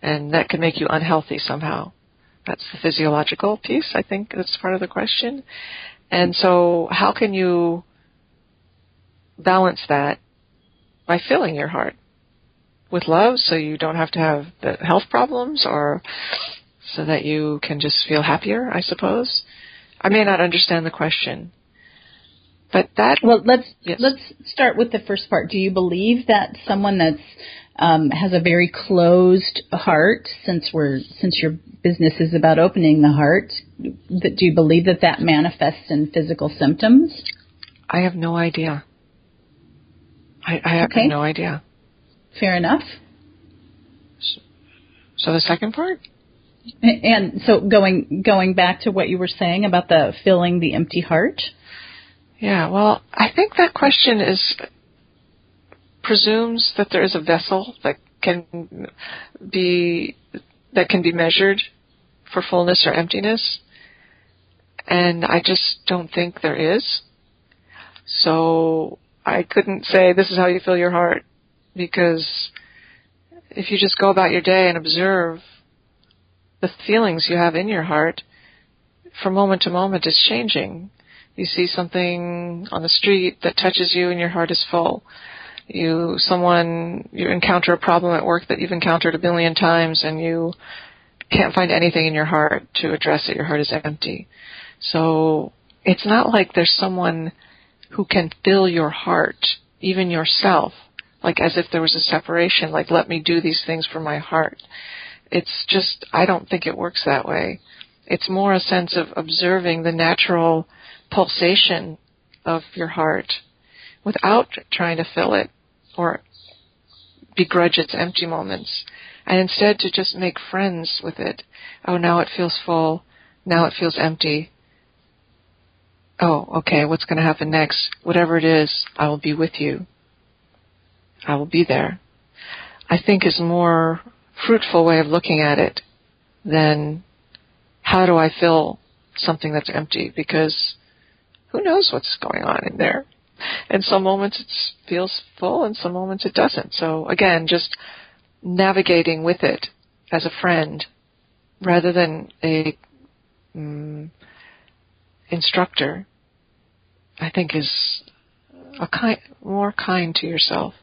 and that can make you unhealthy somehow. That's the physiological piece. I think that's part of the question. And so how can you balance that by filling your heart with love so you don't have to have the health problems, or so that you can just feel happier, I suppose? I may not understand the question. But that... Well, let's yes. start with the first part. Do you believe that someone that's has a very closed heart, since your business is about opening the heart, do you believe that manifests in physical symptoms? I have no idea. I have no idea. Fair enough. So the second part? And so going back to what you were saying about the filling the empty heart? Yeah, well, I think that question presumes that there is a vessel that can be measured for fullness or emptiness, and I just don't think there is. So I couldn't say this is how you fill your heart, because if you just go about your day and observe the feelings you have in your heart, from moment to moment it's changing. You see something on the street that touches you and your heart is full. You encounter a problem at work that you've encountered 1 million times and you can't find anything in your heart to address it. Your heart is empty. So it's not like there's someone who can fill your heart, even yourself, like as if there was a separation, like let me do these things for my heart. It's just, I don't think it works that way. It's more a sense of observing the natural pulsation of your heart without trying to fill it or begrudge its empty moments, and instead to just make friends with it. Oh, now it feels full. Now it feels empty. Oh, okay, what's going to happen next? Whatever it is, I will be with you. I will be there. I think is a more fruitful way of looking at it than how do I fill something that's empty, because who knows what's going on in there. And some moments it feels full and some moments it doesn't. So again, just navigating with it as a friend rather than a instructor, I think is more kind to yourself.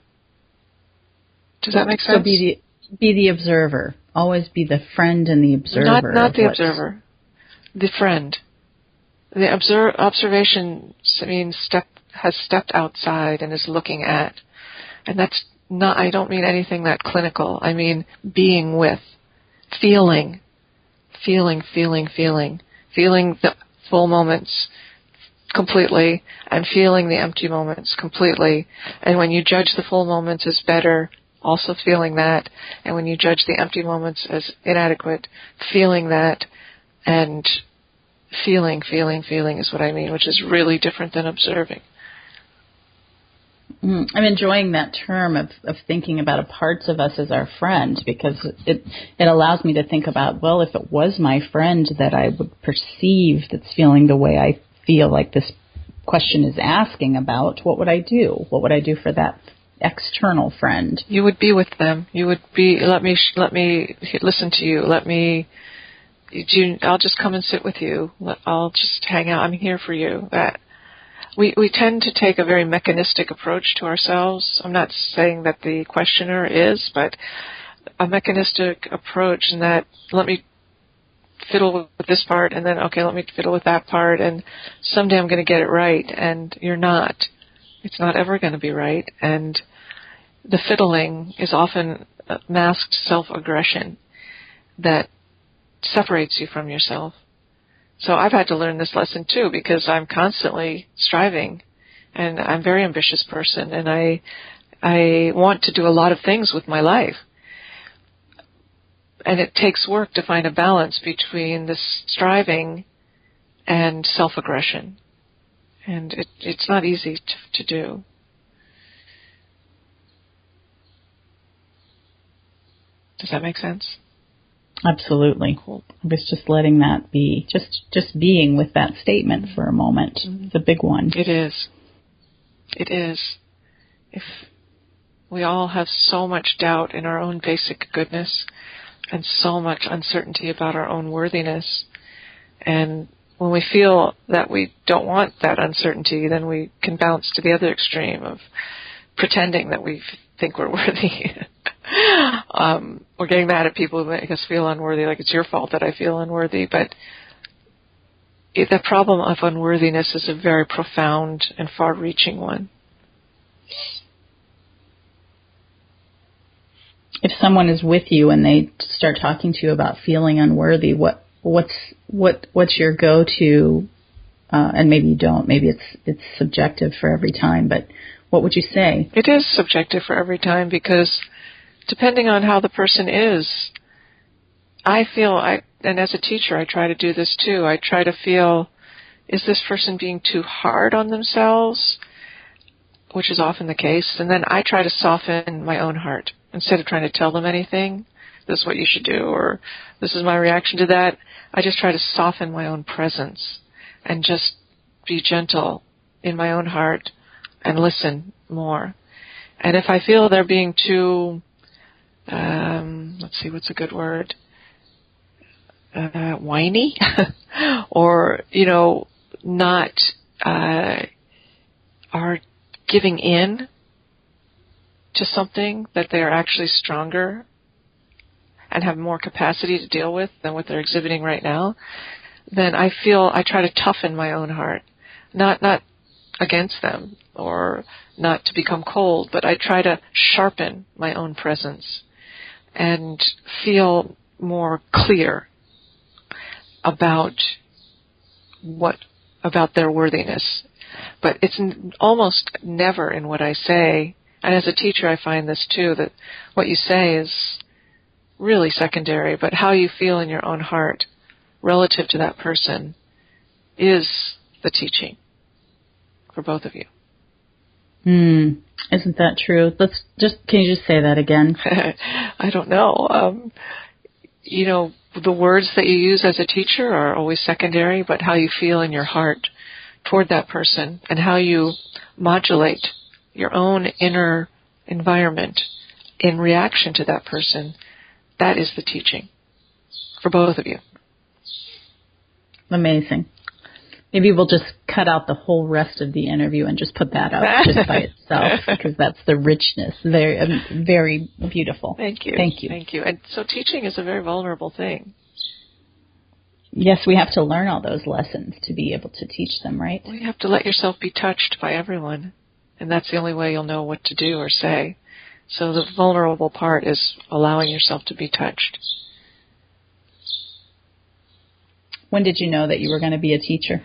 Does that make sense? So be the observer. Always be the friend and the observer. Not the observer. The friend. The observation means has stepped outside and is looking at. And that's not, I don't mean anything that clinical. I mean being with, feeling the full moments completely and feeling the empty moments completely. And when you judge the full moments as better, also feeling that. And when you judge the empty moments as inadequate, feeling that, and feeling is what I mean, which is really different than observing. I'm enjoying that term of thinking about parts of us as our friend, because it allows me to think about, well, if it was my friend that I would perceive that's feeling the way I feel like this question is asking about, what would I do? What would I do for that external friend? You would be with them. You would be, let me listen to you. Let me I'll just come and sit with you. I'll just hang out. I'm here for you. That we tend to take a very mechanistic approach to ourselves. I'm not saying that the questioner is, but a mechanistic approach in that, let me fiddle with this part, and then, okay, let me fiddle with that part, and someday I'm going to get it right, and you're not. It's not ever going to be right, and the fiddling is often masked self-aggression that separates you from yourself. So I've had to learn this lesson too, because I'm constantly striving, and I'm a very ambitious person, and I want to do a lot of things with my life. And it takes work to find a balance between this striving and self-aggression. And it's not easy to do. Does that make sense? Absolutely. Cool. I was just letting that be, just being with that statement for a moment. Mm-hmm. It's a big one. It is. It is. If we all have so much doubt in our own basic goodness, and so much uncertainty about our own worthiness. And when we feel that we don't want that uncertainty, then we can bounce to the other extreme of pretending that we think we're worthy. Or getting mad at people who make us feel unworthy, like it's your fault that I feel unworthy. But the problem of unworthiness is a very profound and far-reaching one. If someone is with you and they start talking to you about feeling unworthy, what's your go-to? And maybe you don't. Maybe it's subjective for every time. But what would you say? It is subjective for every time, because depending on how the person is, I feel, and as a teacher, I try to do this too. I try to feel, is this person being too hard on themselves? Which is often the case. And then I try to soften my own heart. Instead of trying to tell them anything, this is what you should do, or this is my reaction to that, I just try to soften my own presence and just be gentle in my own heart and listen more. And if I feel they're being too, let's see, what's a good word? Whiny, or, not, are giving in to something that they're actually stronger and have more capacity to deal with than what they're exhibiting right now, then I try to toughen my own heart, not against them or not to become cold, but I try to sharpen my own presence and feel more clear about their worthiness. But it's almost never in what I say. And as a teacher, I find this too, that what you say is really secondary, but how you feel in your own heart relative to that person is the teaching for both of you. Isn't that true? Can you just say that again? I don't know. The words that you use as a teacher are always secondary, but how you feel in your heart toward that person and how you modulate your own inner environment in reaction to that person, that is the teaching for both of you. Amazing. Maybe we'll just cut out the whole rest of the interview and just put that up just by itself, because that's the richness. Very, very beautiful. Thank you. Thank you. Thank you. And so teaching is a very vulnerable thing. Yes, we have to learn all those lessons to be able to teach them, right? Well, you have to let yourself be touched by everyone. And that's the only way you'll know what to do or say. So the vulnerable part is allowing yourself to be touched. When did you know that you were going to be a teacher?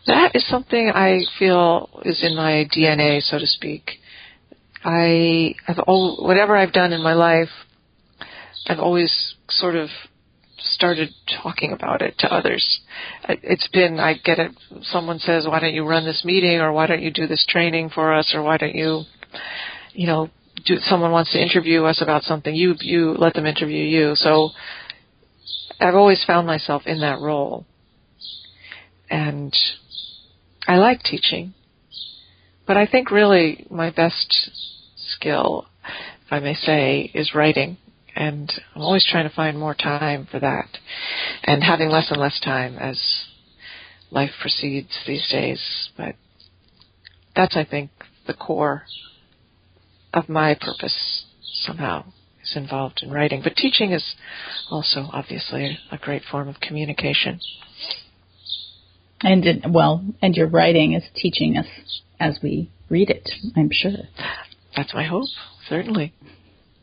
That is something I feel is in my DNA, so to speak. Whatever I've done in my life, I've always sort of started talking about it to others. It's been, someone says, why don't you run this meeting, or why don't you do this training for us, or why don't you, someone wants to interview us about something, you let them interview you. So I've always found myself in that role. And I like teaching. But I think really my best skill, if I may say, is writing. And I'm always trying to find more time for that, and having less and less time as life proceeds these days. But that's, I think, the core of my purpose somehow is involved in writing. But teaching is also obviously a great form of communication. And and your writing is teaching us as we read it, I'm sure. That's my hope, certainly.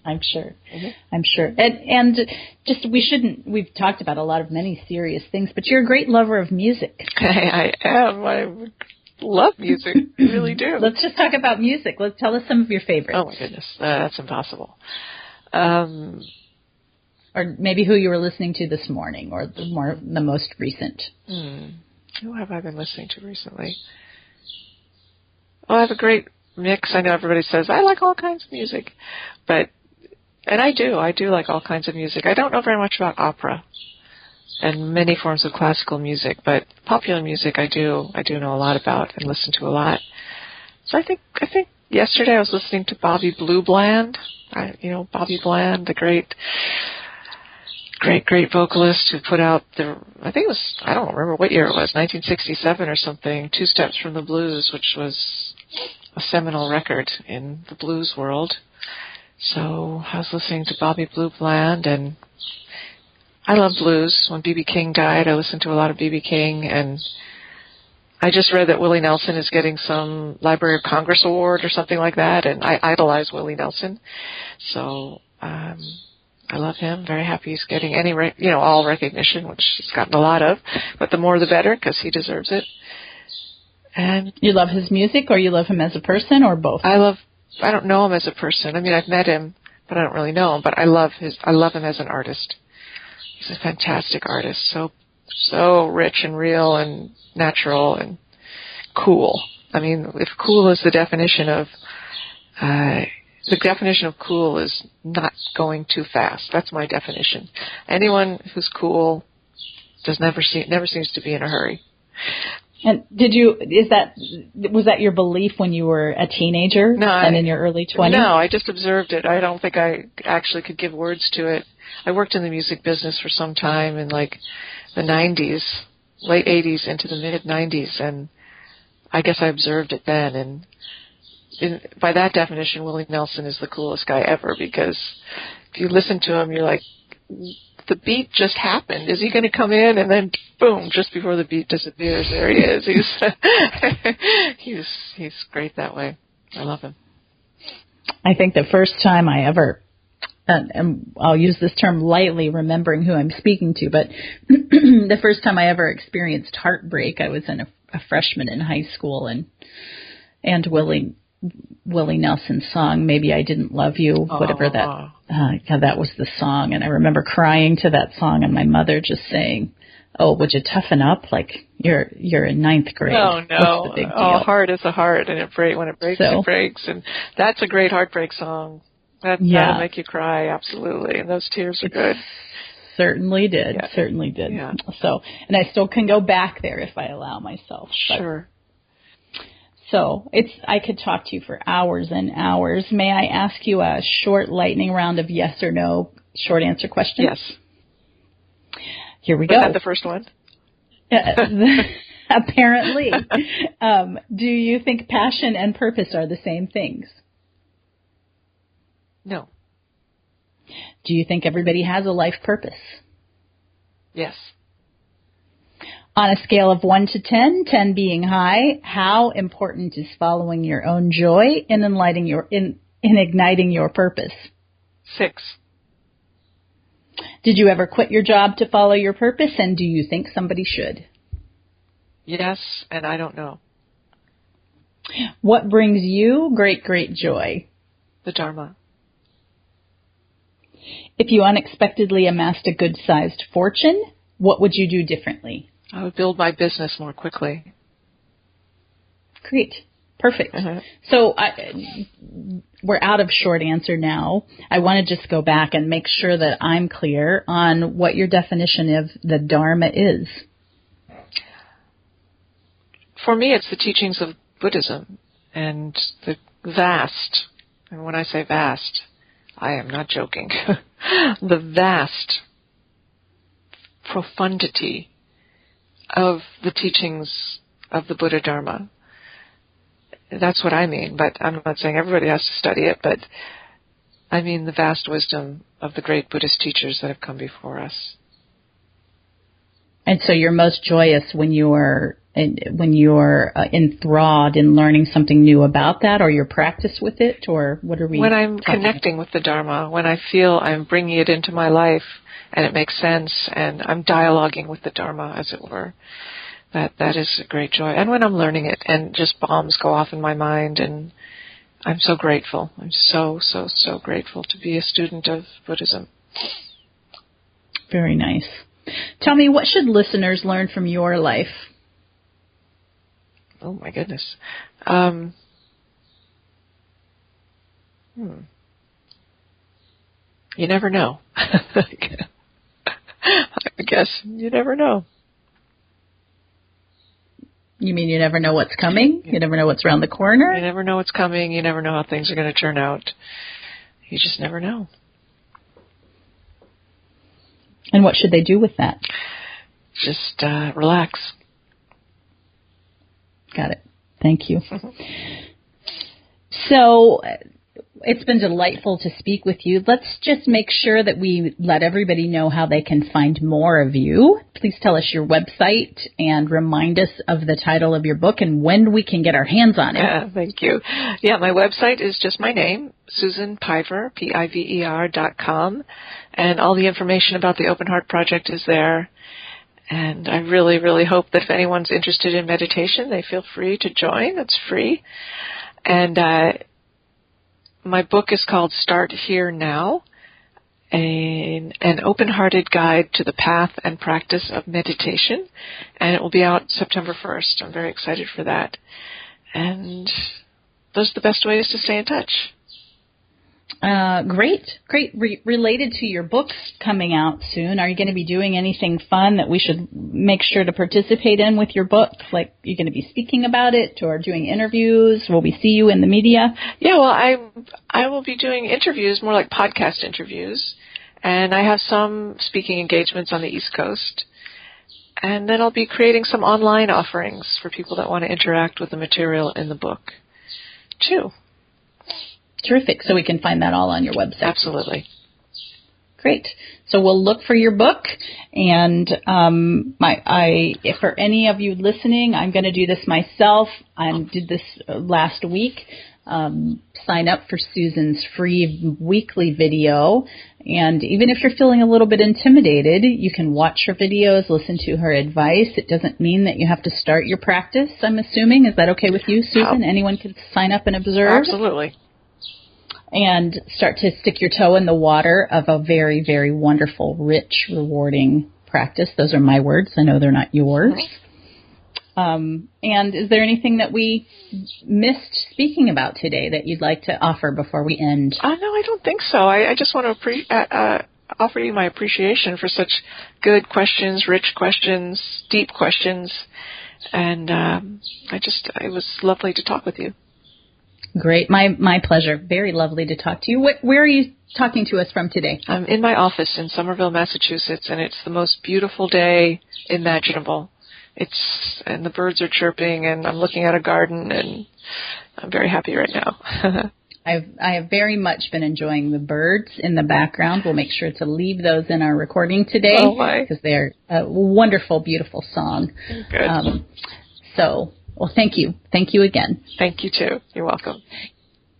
I'm sure. Mm-hmm. I'm sure. And just we've talked about many serious things, but you're a great lover of music. I am. I love music. I really do. Let's just talk about music. Let's tell us some of your favorites. Oh, my goodness. That's impossible. Or maybe who you were listening to this morning, or the most recent. Who have I been listening to recently? Oh, I have a great mix. I know everybody says, I like all kinds of music. And I do like all kinds of music. I don't know very much about opera and many forms of classical music, but popular music I do know a lot about and listen to a lot. So I think yesterday I was listening to Bobby Blue Bland. Bobby Bland, the great vocalist who put out I don't remember what year it was, 1967 or something, Two Steps from the Blues, which was a seminal record in the blues world. So I was listening to Bobby Blue Bland, and I love blues. When B.B. King died, I listened to a lot of B.B. King, and I just read that Willie Nelson is getting some Library of Congress award or something like that, and I idolize Willie Nelson. So I love him. Very happy he's getting all recognition, which he's gotten a lot of, but the more the better, because he deserves it. And you love his music, or you love him as a person, or both? I don't know him as a person. I mean, I've met him, but I don't really know him. But I love him as an artist. He's a fantastic artist. So rich and real and natural and cool. I mean, if cool is the definition of cool is not going too fast. That's my definition. Anyone who's cool never seems to be in a hurry. And was that your belief when you were a teenager and in your early 20s? No, I just observed it. I don't think I actually could give words to it. I worked in the music business for some time in the 90s, late 80s into the mid 90s, and I guess I observed it then. And by that definition, Willie Nelson is the coolest guy ever, because if you listen to him, you're like, the beat just happened. Is he going to come in? And then, boom, just before the beat disappears, there he is. He's great that way. I love him. I think the first time I ever, and I'll use this term lightly, remembering who I'm speaking to, but the first time I ever experienced heartbreak, I was a freshman in high school, and Willie Nelson's song, Maybe I Didn't Love You, whatever that was the song. And I remember crying to that song, and my mother just saying, "Oh, would you toughen up? Like you're in ninth grade." Oh, no. What's the big deal? Oh, heart is a heart, and when it breaks, it breaks. And that's a great heartbreak song. That'll make you cry, absolutely. And those tears are good. Certainly did. Yeah. Certainly did. Yeah. So, and I still can go back there if I allow myself. Sure. So I could talk to you for hours and hours. May I ask you a short lightning round of yes or no short answer questions? Yes. Here we go. Was that the first one? Apparently. Do you think passion and purpose are the same things? No. Do you think everybody has a life purpose? Yes. On a scale of 1 to 10, 10 being high, how important is following your own joy in igniting your purpose? 6. Did you ever quit your job to follow your purpose, and do you think somebody should? Yes, and I don't know. What brings you great, great joy? The Dharma. If you unexpectedly amassed a good-sized fortune, what would you do differently? I would build my business more quickly. Great. Perfect. So we're out of short answer now. I want to just go back and make sure that I'm clear on what your definition of the Dharma is. For me, it's the teachings of Buddhism and the vast, and when I say vast, I am not joking, the vast profundity of the teachings of the Buddha Dharma. That's what I mean, but I'm not saying everybody has to study it, but I mean the vast wisdom of the great Buddhist teachers that have come before us. And so you're most joyous when you're enthralled in learning something new about that, or your practice with it, or what are we? When I'm connecting with the Dharma, when I feel I'm bringing it into my life and it makes sense, and I'm dialoguing with the Dharma, as it were, that is a great joy. And when I'm learning it, and just bombs go off in my mind, and I'm so grateful. I'm so grateful to be a student of Buddhism. Very nice. Tell me, what should listeners learn from your life? Oh, my goodness. You never know. I guess you never know. You mean you never know what's coming? You never know what's around the corner? You never know what's coming. You never know how things are going to turn out. You just never know. And what should they do with that? Just relax. Got it. Thank you. So it's been delightful to speak with you. Let's just make sure that we let everybody know how they can find more of you. Please tell us your website and remind us of the title of your book and when we can get our hands on it. Thank you. Yeah, my website is just my name, SusanPiver, Piver.com, and all the information about the Open Heart Project is there. And I really, really hope that if anyone's interested in meditation, they feel free to join. It's free. And my book is called Start Here Now, an open-hearted guide to the path and practice of meditation. And it will be out September 1st. I'm very excited for that. And those are the best ways to stay in touch. Great. Related to your books coming out soon, are you going to be doing anything fun that we should make sure to participate in with your book? Like, you're going to be speaking about it or doing interviews? Will we see you in the media? Yeah, well, I will be doing interviews, more like podcast interviews. And I have some speaking engagements on the East Coast. And then I'll be creating some online offerings for people that want to interact with the material in the book, too. Terrific. So we can find that all on your website. Absolutely. Great. So we'll look for your book. And if for any of you listening, I'm going to do this myself. I did this last week. Sign up for Susan's free weekly video. And even if you're feeling a little bit intimidated, you can watch her videos, listen to her advice. It doesn't mean that you have to start your practice, I'm assuming. Is that okay with you, Susan? Anyone can sign up and observe? Absolutely. And start to stick your toe in the water of a very, very wonderful, rich, rewarding practice. Those are my words. I know they're not yours. And is there anything that we missed speaking about today that you'd like to offer before we end? No, I don't think so. I just want to offer you my appreciation for such good questions, rich questions, deep questions. And it was lovely to talk with you. Great. My pleasure. Very lovely to talk to you. Where are you talking to us from today? I'm in my office in Somerville, Massachusetts, and it's the most beautiful day imaginable. And the birds are chirping, and I'm looking at a garden, and I'm very happy right now. I have very much been enjoying the birds in the background. We'll make sure to leave those in our recording today because they're a wonderful, beautiful song. Good. Well, thank you. Thank you again. Thank you, too. You're welcome.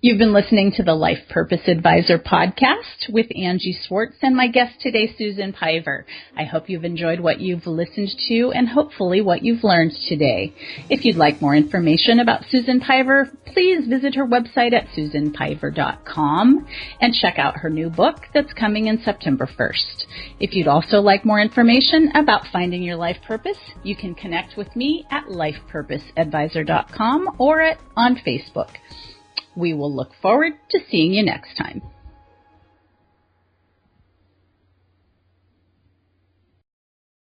You've been listening to the Life Purpose Advisor podcast with Angie Swartz and my guest today, Susan Piver. I hope you've enjoyed what you've listened to and hopefully what you've learned today. If you'd like more information about Susan Piver, please visit her website at susanpiver.com and check out her new book that's coming in September 1st. If you'd also like more information about finding your life purpose, you can connect with me at lifepurposeadvisor.com or on Facebook. We will look forward to seeing you next time.